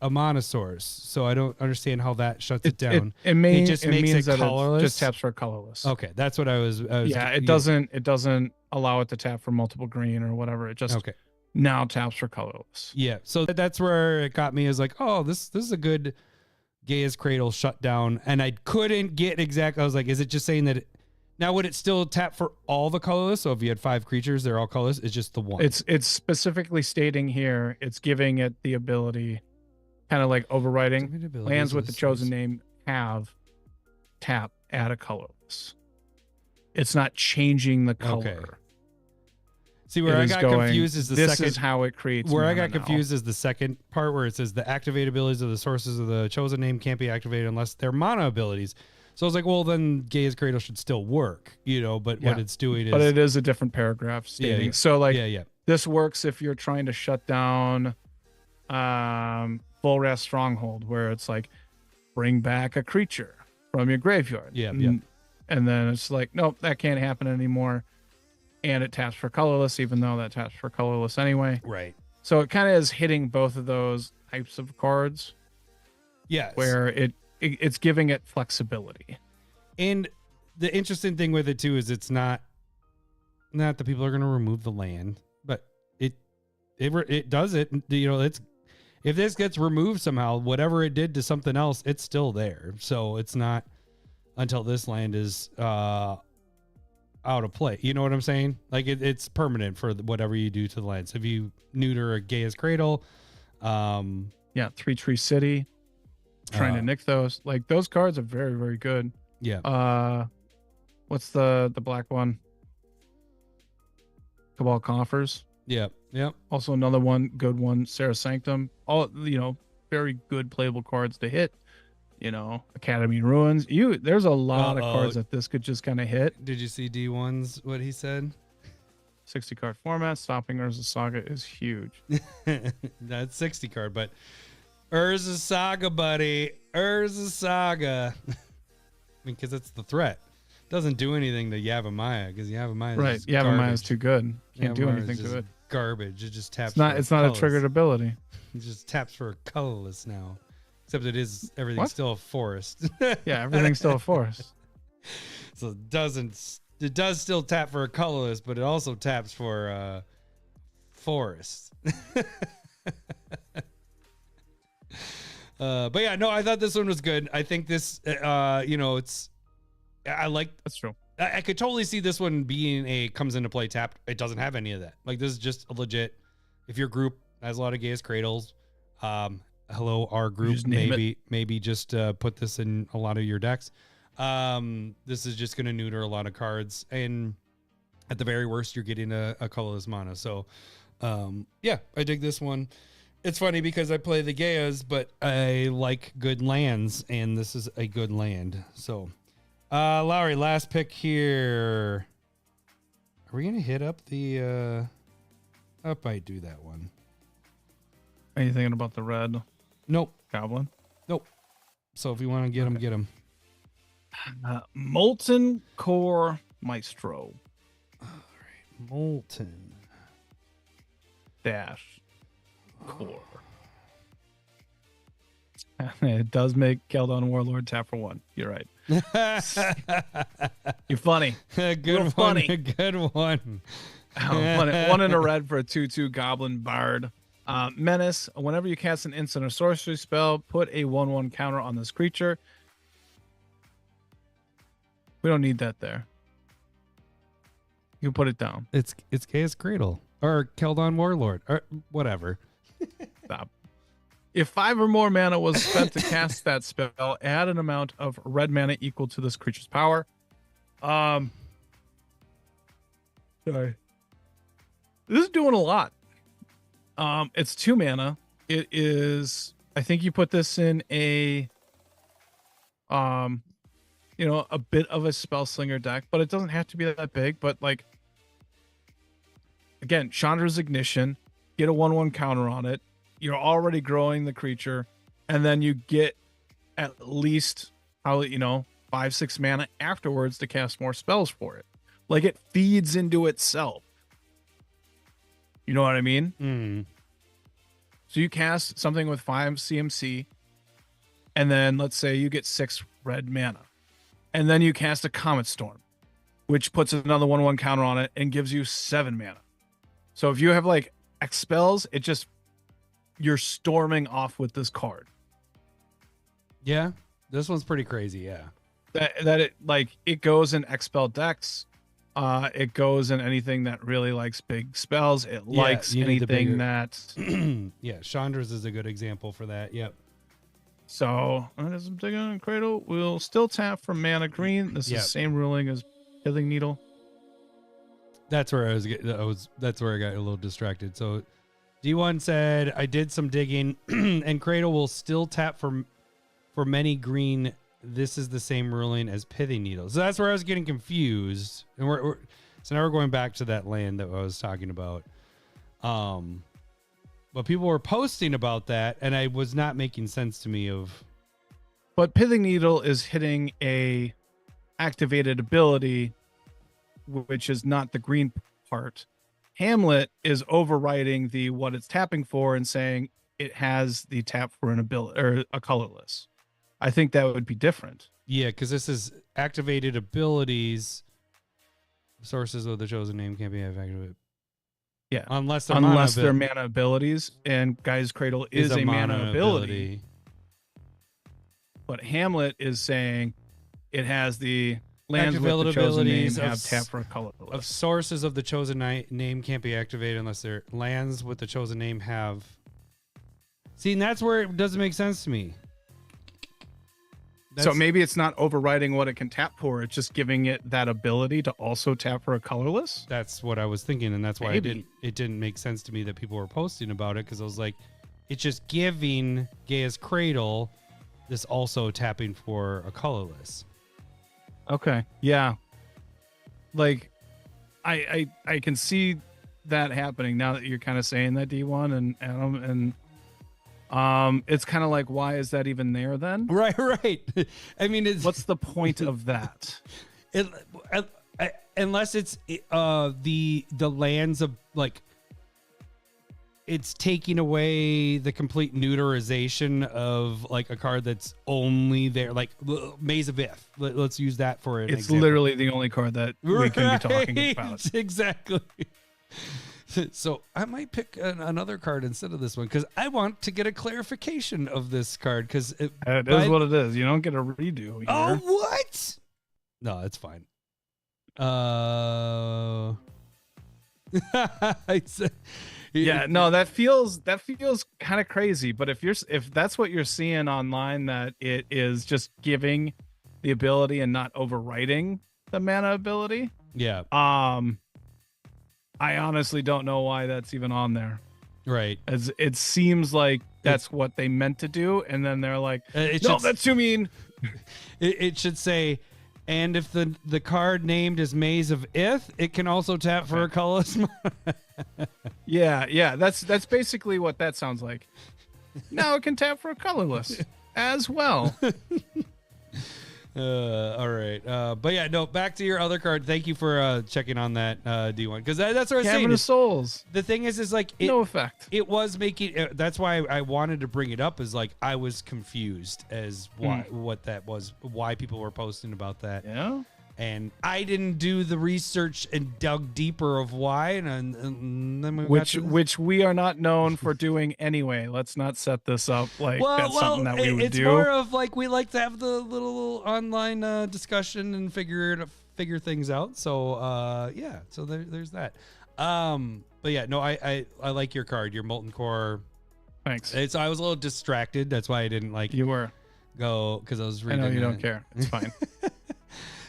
a mana source, so I don't understand how that shuts it down. It just makes it colorless. It just taps for colorless. Okay, that's what I was yeah, it doesn't allow it to tap for multiple green or whatever. It just now taps for colorless. Yeah, so that's where it got me, is like, oh, this is a good Gaia's Cradle shutdown, and I couldn't get exact. I was like, is it just saying that? Now would it still tap for all the colorless? So if you had 5 creatures, they're all colorless. It's just the one. It's specifically stating here. It's giving it the ability, kind of like overriding. Lands with the chosen name have tap, add a colorless. It's not changing the color. Okay. See, where I got confused is the this second. This is how it creates. Where I got confused is the second part where it says the activate abilities of the sources of the chosen name can't be activated unless they're mana abilities. So I was like, well, then Gaia's Cradle should still work, but what it's doing is. But it is a different paragraph stating. So like, this works if you're trying to shut down Full Wrath Stronghold, where it's like, bring back a creature from your graveyard. And then it's like, nope, that can't happen anymore. And it taps for colorless, even though that taps for colorless anyway. Right. So it kind of is hitting both of those types of cards. Yes. Where it's giving it flexibility. And the interesting thing with it too is it's not that people are going to remove the land, but it does it. It's, if this gets removed somehow, whatever it did to something else, it's still there. So it's not until this land is out of play. You know what I'm saying? Like it's permanent for whatever you do to the land. So if you neuter a Gaia's Cradle, 3 Tree City, trying to nick those. Like those cards are very, very good. Yeah. What's the black one? Cabal Coffers. Yep. Also another good one, Sarah Sanctum. All very good playable cards to hit. Academy Ruins. There's a lot of cards that this could just kind of hit. Did you see D1's what he said? 60 card format. Stopping Urza Saga is huge. That's 60 card, but Urza Saga, buddy. Urza Saga. I mean, because it's the threat. Doesn't do anything to Yavimaya, because Yavimaya is Yavimaya is too good. Can't do anything to it. Garbage. It just taps. It's not a triggered ability. It just taps for colorless now. Except everything's still a forest. Yeah, everything's still a forest. So it does still tap for a colorless, but it also taps for forest. But yeah, no, I thought this one was good. I think this, that's true. I could totally see this one being comes into play tapped. It doesn't have any of that. Like this is just a legit. If your group has a lot of Gaia's Cradles, hello, our group, maybe just put this in a lot of your decks. This is just going to neuter a lot of cards, and at the very worst, you're getting a colorless mana. So, I dig this one. It's funny because I play the Gaias, but I like good lands, and this is a good land. So, Lowry, last pick here. Are we going to hit up the... I might do that one. Are you thinking about the red? Nope. Goblin? Nope. So if you want to get them, get them. Molten Core Maestro. All right. Molten. Dash. Core. It does make Keldon Warlord tap for 1. You're right. You're funny. Good Real one. funny. Good one. One in a red for a 2/2 Goblin Bard. Menace. Whenever you cast an instant or sorcery spell, put a 1/1 counter on this creature. We don't need that there. You can put it down. It's Chaos Cradle or Keldon Warlord or whatever. Stop. If 5 or more mana was spent to cast that spell, add an amount of red mana equal to this creature's power. Sorry. This is doing a lot. It's 2 mana. It is, I think you put this in a a bit of a spell slinger deck, but it doesn't have to be that big. But like, again, Chandra's Ignition, get a 1/1 counter on it. You're already growing the creature, and then you get at least 5-6 mana afterwards to cast more spells for it. Like, it feeds into itself. You know what I mean? Mm. So you cast something with 5 CMC, and then let's say you get 6 red mana, and then you cast a Comet Storm, which puts another 1/1 counter on it and gives you 7 mana. So if you have like X spells, you're storming off with this card. Yeah, this one's pretty crazy. Yeah, it goes in X spell decks. It goes in anything that really likes big spells. It likes anything that. Yeah, Chandra's is a good example for that. Yep. So as I'm digging on Cradle, we'll still tap for mana green. This is the same ruling as Pithing Needle. That's where that's where I got a little distracted. So D1 said, I did some digging and Cradle will still tap for many green. This is the same ruling as Pithing Needle. So that's where I was getting confused. And so now we're going back to that land that I was talking about. But people were posting about that and I was not making sense to me of. But Pithing Needle is hitting a activated ability, which is not the green part. Hamlet is overriding the what it's tapping for and saying it has the tap for an ability or a colorless. I think that would be different. Yeah, because this is activated abilities. Sources of the chosen name can't be activated. Yeah, unless they're mana abilities, and Guy's Cradle is a mana ability. But Hamlet is saying it has the lands with the chosen name have tap for a colorless. Of sources of the chosen name can't be activated unless their lands with the chosen name have. See, and that's where it doesn't make sense to me. So maybe it's not overriding what it can tap for. It's just giving it that ability to also tap for a colorless. That's what I was thinking, and that's why it didn't make sense to me that people were posting about it, because I was like, it's just giving Gaia's Cradle this also tapping for a colorless. Okay. Yeah. Like, I can see that happening now that you're kind of saying that, D1 and Adam, and it's kind of like, why is that even there then? Right. I mean, what's the point of that? Unless it's the lands of, like, it's taking away the complete neuterization of like a card that's only there, like Maze of Ith. Let's use that for an example. Literally the only card that we can be talking about. Exactly. So I might pick another card instead of this one because I want to get a clarification of this card, because it is what it is. You don't get a redo here. Oh, what? No, it's fine. Yeah, no, that feels kind of crazy. But if that's what you're seeing online, that it is just giving the ability and not overwriting the mana ability. Yeah. I honestly don't know why that's even on there. Right. As it seems like that's what they meant to do, and then they're like, no, that's too mean. It should say, and if the card named is Maze of Ith, it can also tap for a colorless. Yeah, that's basically what that sounds like. Now it can tap for a colorless as well. All right. But yeah, no, back to your other card. Thank you for checking on that D1. Because that's what I was saying. Cavern of Souls. The thing is like No effect. It was making that's why I wanted to bring it up, is like I was confused as what that was, why people were posting about that. Yeah. And I didn't do the research and dug deeper of why, and then we which we are not known for doing anyway. Let's not set this up like that's something that we would it's do. more of like we like to have the little online discussion and figure things out. So yeah, so there's that. But yeah, no, I like your card, your Molten Core. Thanks. I was a little distracted. That's why I didn't like you were go because I was I reading. know you don't care. It's fine.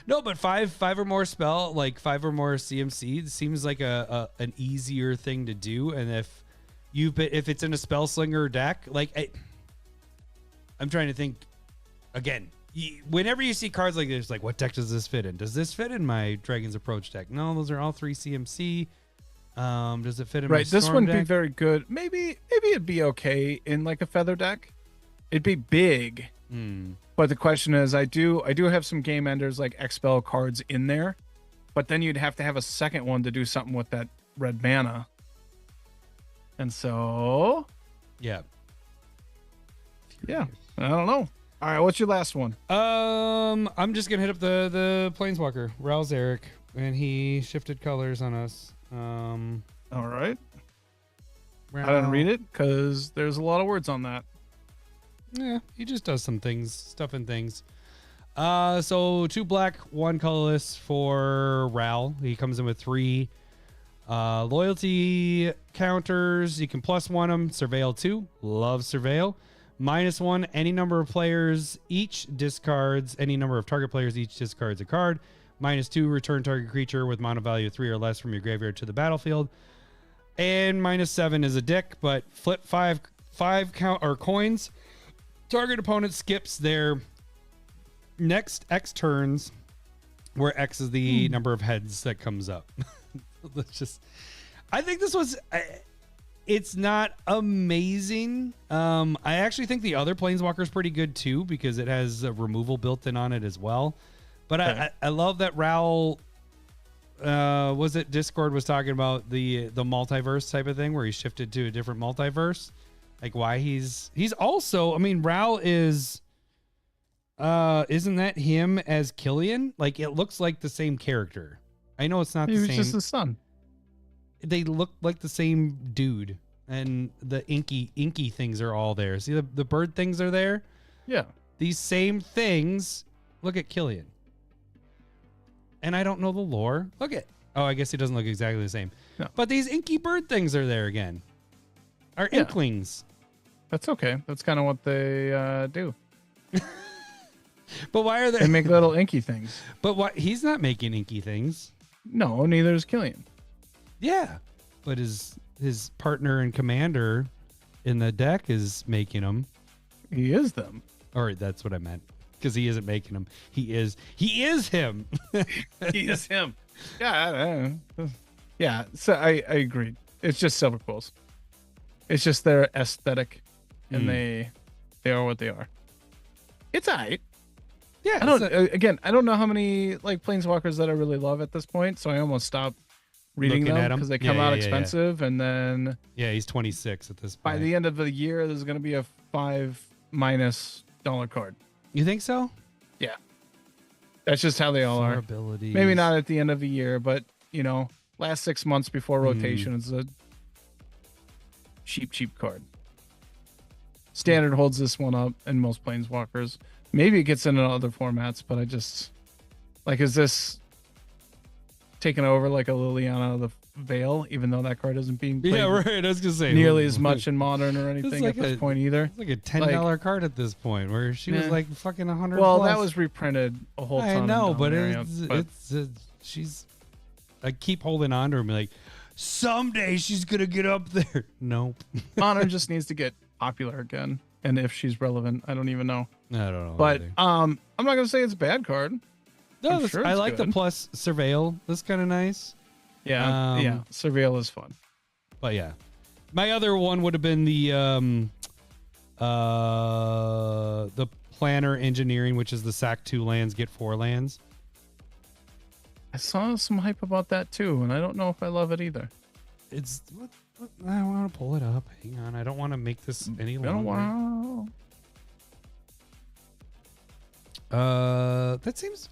No, but five or more spell, like 5 or more CMC, seems like an easier thing to do. And if it's in a spell slinger deck, like I'm trying to think again. Whenever you see cards like this, like what deck does this fit in? Does this fit in my Dragon's Approach deck? No, those are all 3 CMC. Does it fit in my Storm this wouldn't deck? be very good. Maybe it'd be okay in like a feather deck. It'd be big. But the question is, I do have some game enders like expel cards in there, but then you'd have to have a second one to do something with that red mana. And so, yeah, I don't know. All right, what's your last one? I'm just gonna hit up the Planeswalker, Raul Zarek, and he shifted colors on us. All right. I didn't read it because there's a lot of words on that. Yeah, he just does some things, stuff and things. So 2 black, 1 colorless for Ral. He comes in with 3 loyalty counters. You can +1 them. Surveil 2. Love Surveil. -1, any number of players each discards. Any number of target players each discards a card. -2, return target creature with mana value 3 or less from your graveyard to the battlefield. And -7 is a dick, but flip 5 count or coins. Target opponent skips their next X turns, where X is the number of heads that comes up. Let's just. I think this was. It's not amazing. I actually think the other Planeswalker is pretty good too, because it has a removal built in on it as well. But okay. I love that Raul. Was it Discord was talking about the multiverse type of thing, where he shifted to a different multiverse. Like why he's also, I mean, Raul is, isn't that him as Killian? Like it looks like the same character. I know it's not the same. He was just the son. They look like the same dude, and the inky things are all there. See the bird things are there. Yeah, these same things. Look at Killian. And I don't know the lore. Look at. Oh, I guess he doesn't look exactly the same. No. But these inky bird things are there again. Are inklings. That's okay. That's kind of what they do. But why are they make little inky things? But why he's not making inky things? No, neither is Killian. Yeah, but his partner and commander in the deck is making them. He is them. Or that's what I meant, because he isn't making them. He is him. He is him. Yeah, yeah. So I agree. It's just Silver Quills. It's just their aesthetic, and they are what they are. It's alright. Yeah. I don't know how many like Planeswalkers that I really love at this point, so I almost stopped reading them because they come out expensive, and then he's 26 at this point. By the end of the year, there's going to be a $5- card. You think so? Yeah. That's just how they all are. Abilities. Maybe not at the end of the year, but last 6 months before rotation, it's a cheap card. Standard holds this one up, and most Planeswalkers. Maybe it gets into other formats, but I just is this taking over like a Liliana of the Veil, even though that card isn't being played right. I was gonna say nearly as much in Modern or anything like at this point either. It's like a $10 card at this point, where she was like fucking 100. Well, plus. that was reprinted a whole ton. I know, but she's. I keep holding on to her and be like, someday she's gonna get up there. Nope. Modern just needs to get popular again, and if she's relevant, I don't even know. I don't know. But I'm not gonna say it's a bad card. No, sure I like the plus Surveil. That's kind of nice. Yeah, Surveil is fun. But yeah, my other one would have been the Planner Engineering, which is the sack 2 lands, get 4 lands. I saw some hype about that too, and I don't know if I love it either. It's what I want to pull it up. Hang on, I don't want to make this any Been a longer. while. That seems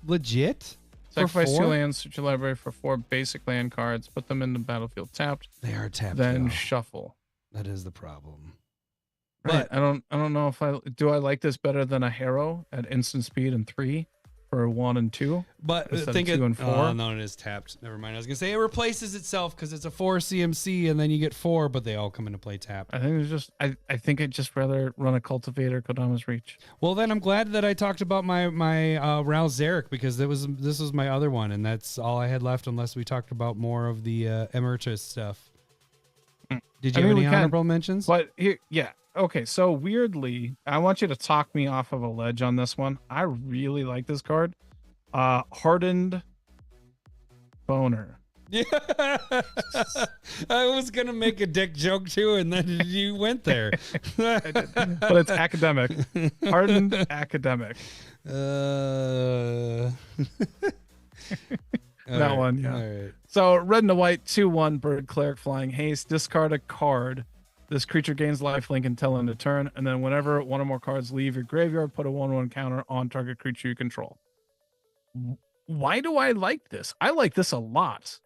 legit. Sacrifice 2 4? lands to your library for 4 basic land cards. Put them in the battlefield tapped. They are tapped. Then now. shuffle. That is the problem. Right. But I don't know if I like this better than a Harrow at instant speed and 3 for 1 and 2. But instead of think 2 and 4. Oh, no, it is tapped. Never mind. I was gonna say it replaces itself because it's a 4 CMC and then you get 4, but they all come into play tapped. I think it's just I think I'd just rather run a Cultivator Kodama's Reach. Well, then I'm glad that I talked about my Ral Zarek because this was my other one, and that's all I had left unless we talked about more of the Emeritus stuff. Did you have any honorable mentions? But here, yeah. Okay, so weirdly, I want you to talk me off of a ledge on this one. I really like this card. Hardened Boner. Yeah, I was gonna make a dick joke too, and then you went there. But it's academic. Hardened academic. That one, yeah. All right. So red and a white, 2/1 bird cleric flying haste. Discard a card. This creature gains lifelink until end of turn, and then whenever one or more cards leave your graveyard, put a 1/1 counter on target creature you control. Why do I like this? I like this a lot,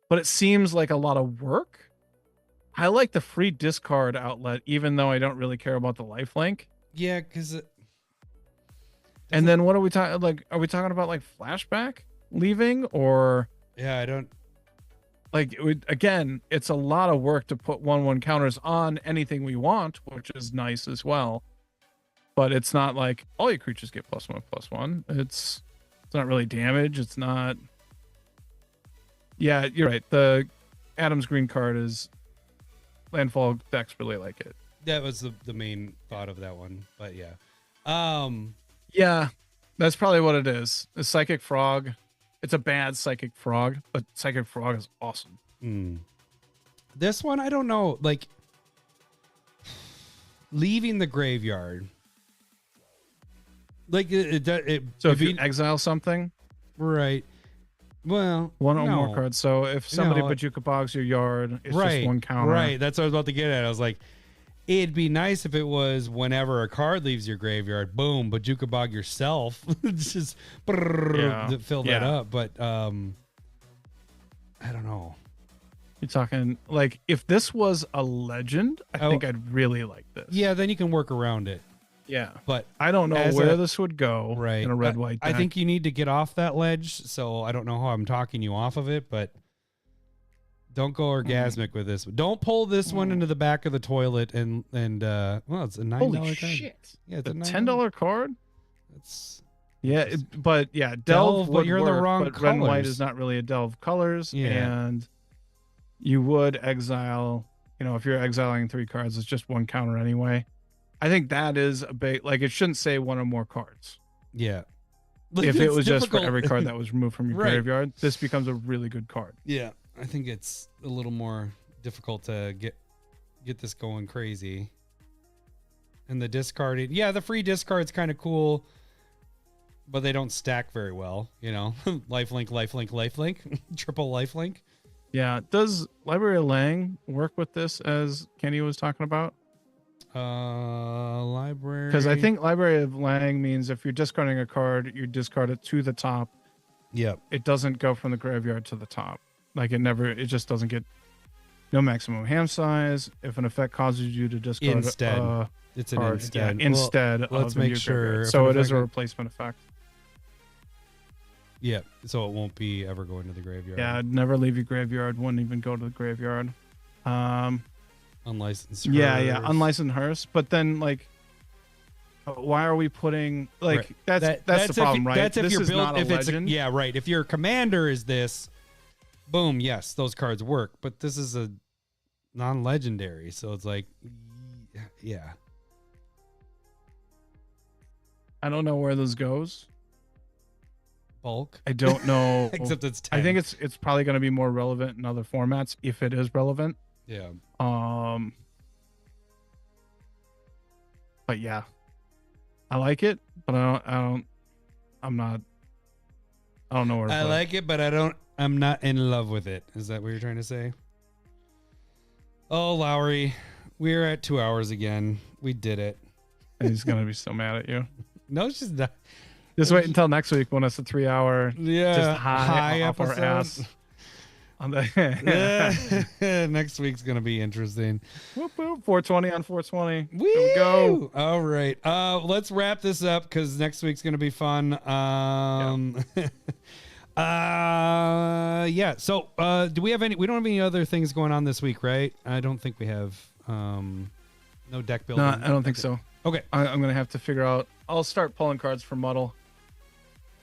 but it seems like a lot of work. I like the free discard outlet, even though I don't really care about the lifelink. Yeah, because. And then what are we talking? Like, are we talking about like flashback leaving or? Yeah, I don't. Like, again, it's a lot of work to put 1/1 counters on anything we want, which is nice as well. But it's not like all your creatures get +1/+1. It's not really damage. It's not. Yeah, you're right. The Adam's Green card is landfall decks really like it. That was the main thought of that one, but yeah. Yeah, that's probably what it is. A Psychic Frog. It's a bad Psychic Frog, but Psychic Frog is awesome. This one, I don't know. Like, leaving the graveyard. Like, So if you exile something. Right. Well, one or no. more cards. So if somebody No. Bajuka bogs your yard, it's right, just 1 counter. Right. That's what I was about to get at. I was like, it'd be nice if it was whenever a card leaves your graveyard, boom, Bajuka bog yourself. Just fill that up. But I don't know. You're talking like if this was a legend, I think I'd really like this. Yeah, then you can work around it. Yeah. But I don't know where this would go in a red-white deck. I think you need to get off that ledge, so I don't know how I'm talking you off of it, but don't go orgasmic with this. Don't pull this one into the back of the toilet and well, it's a $9 Holy card. shit. Yeah, it's a a $10 card? That's but delve but would you're work, the wrong but red and white colors. is not really a delve colors. Yeah. And you would exile, if you're exiling 3 cards, it's just 1 counter anyway. I think that is a big, like, it shouldn't say 1 or more cards. Yeah. If it It's was just for difficult. every card that was removed from your Right. graveyard, this becomes a really good card. Yeah, I think it's a little more difficult to get this going crazy. And the discarded, the free discard's kind of cool, but they don't stack very well, lifelink, lifelink, triple lifelink. Yeah. Does Library of Lang work with this as Kenny was talking about? Library. Because I think Library of Lang means if you're discarding a card, you discard it to the top. Yep. It doesn't go from the graveyard to the top. Like it just doesn't get no maximum hand size. If an effect causes you to discard Instead. It's an card, instead. Yeah, instead Well, let's of make your sure. graveyard. if So an it is a effect- replacement effect. Yeah, so it won't be ever going to the graveyard. Yeah, I'd never leave your graveyard. Wouldn't even go to the graveyard. Unlicensed. Yeah, hearse. unlicensed hearse. But then, like, why are we putting like Right. that's the problem, right? That's if this you're is built. not a If legend. it's right. If your commander is this, boom, yes, those cards work. But this is a non-legendary, so it's like, yeah. I don't know where this goes. Bulk. I don't know. Except it's 10. I think it's probably going to be more relevant in other formats if it is relevant. Yeah. But yeah, I like it, but I'm not. I don't know where. I like it, but I'm not in love with it. Is that what you're trying to say? Oh, Lowry, we're at 2 hours again. We did it. He's gonna be so mad at you. No, it's just not. Just wait until next week when it's a 3 hour. Yeah, just high off our episode. ass. On the Next week's gonna be interesting. Whoop, whoop, 420 on 420. Woo! Here we go. All right. Let's wrap this up because next week's gonna be fun. Yeah. So, do we have any? We don't have any other things going on this week, right? I don't think we have. No deck building. No, I don't think so. Okay. I'm gonna have to figure out. I'll start pulling cards for Muddle.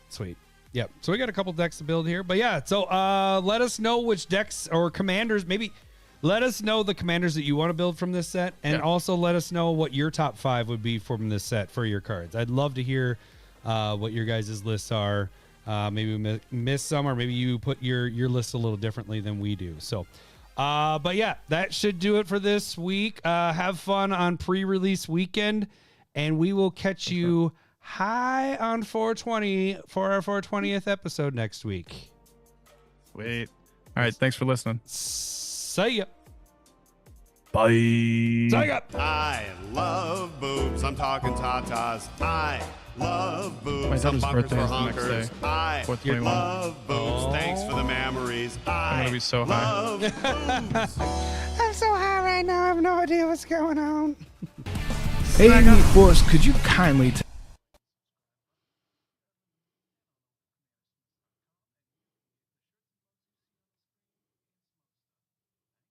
Sweet. Yep. So we got a couple decks to build here, but yeah. So let us know which decks or commanders. Maybe let us know the commanders that you want to build from this set, and also let us know what your top 5 would be from this set for your cards. I'd love to hear what your guys' lists are. Maybe we miss some, or maybe you put your list a little differently than we do. So, but yeah, that should do it for this week. Have fun on pre-release weekend, and we will catch you high on 420 for our 420th episode next week. Wait. All right. Thanks for listening. See ya. Bye. See ya. I love boobs. I'm talking tatas. I love boobs. My daughter's I'm birthday bunkers for is the next honkers. day. I 4/21. love boobs. Thanks for the memories. I'm gonna be so high. love boobs. I'm so high right now. I have no idea what's going on. Hey, boys, could you kindly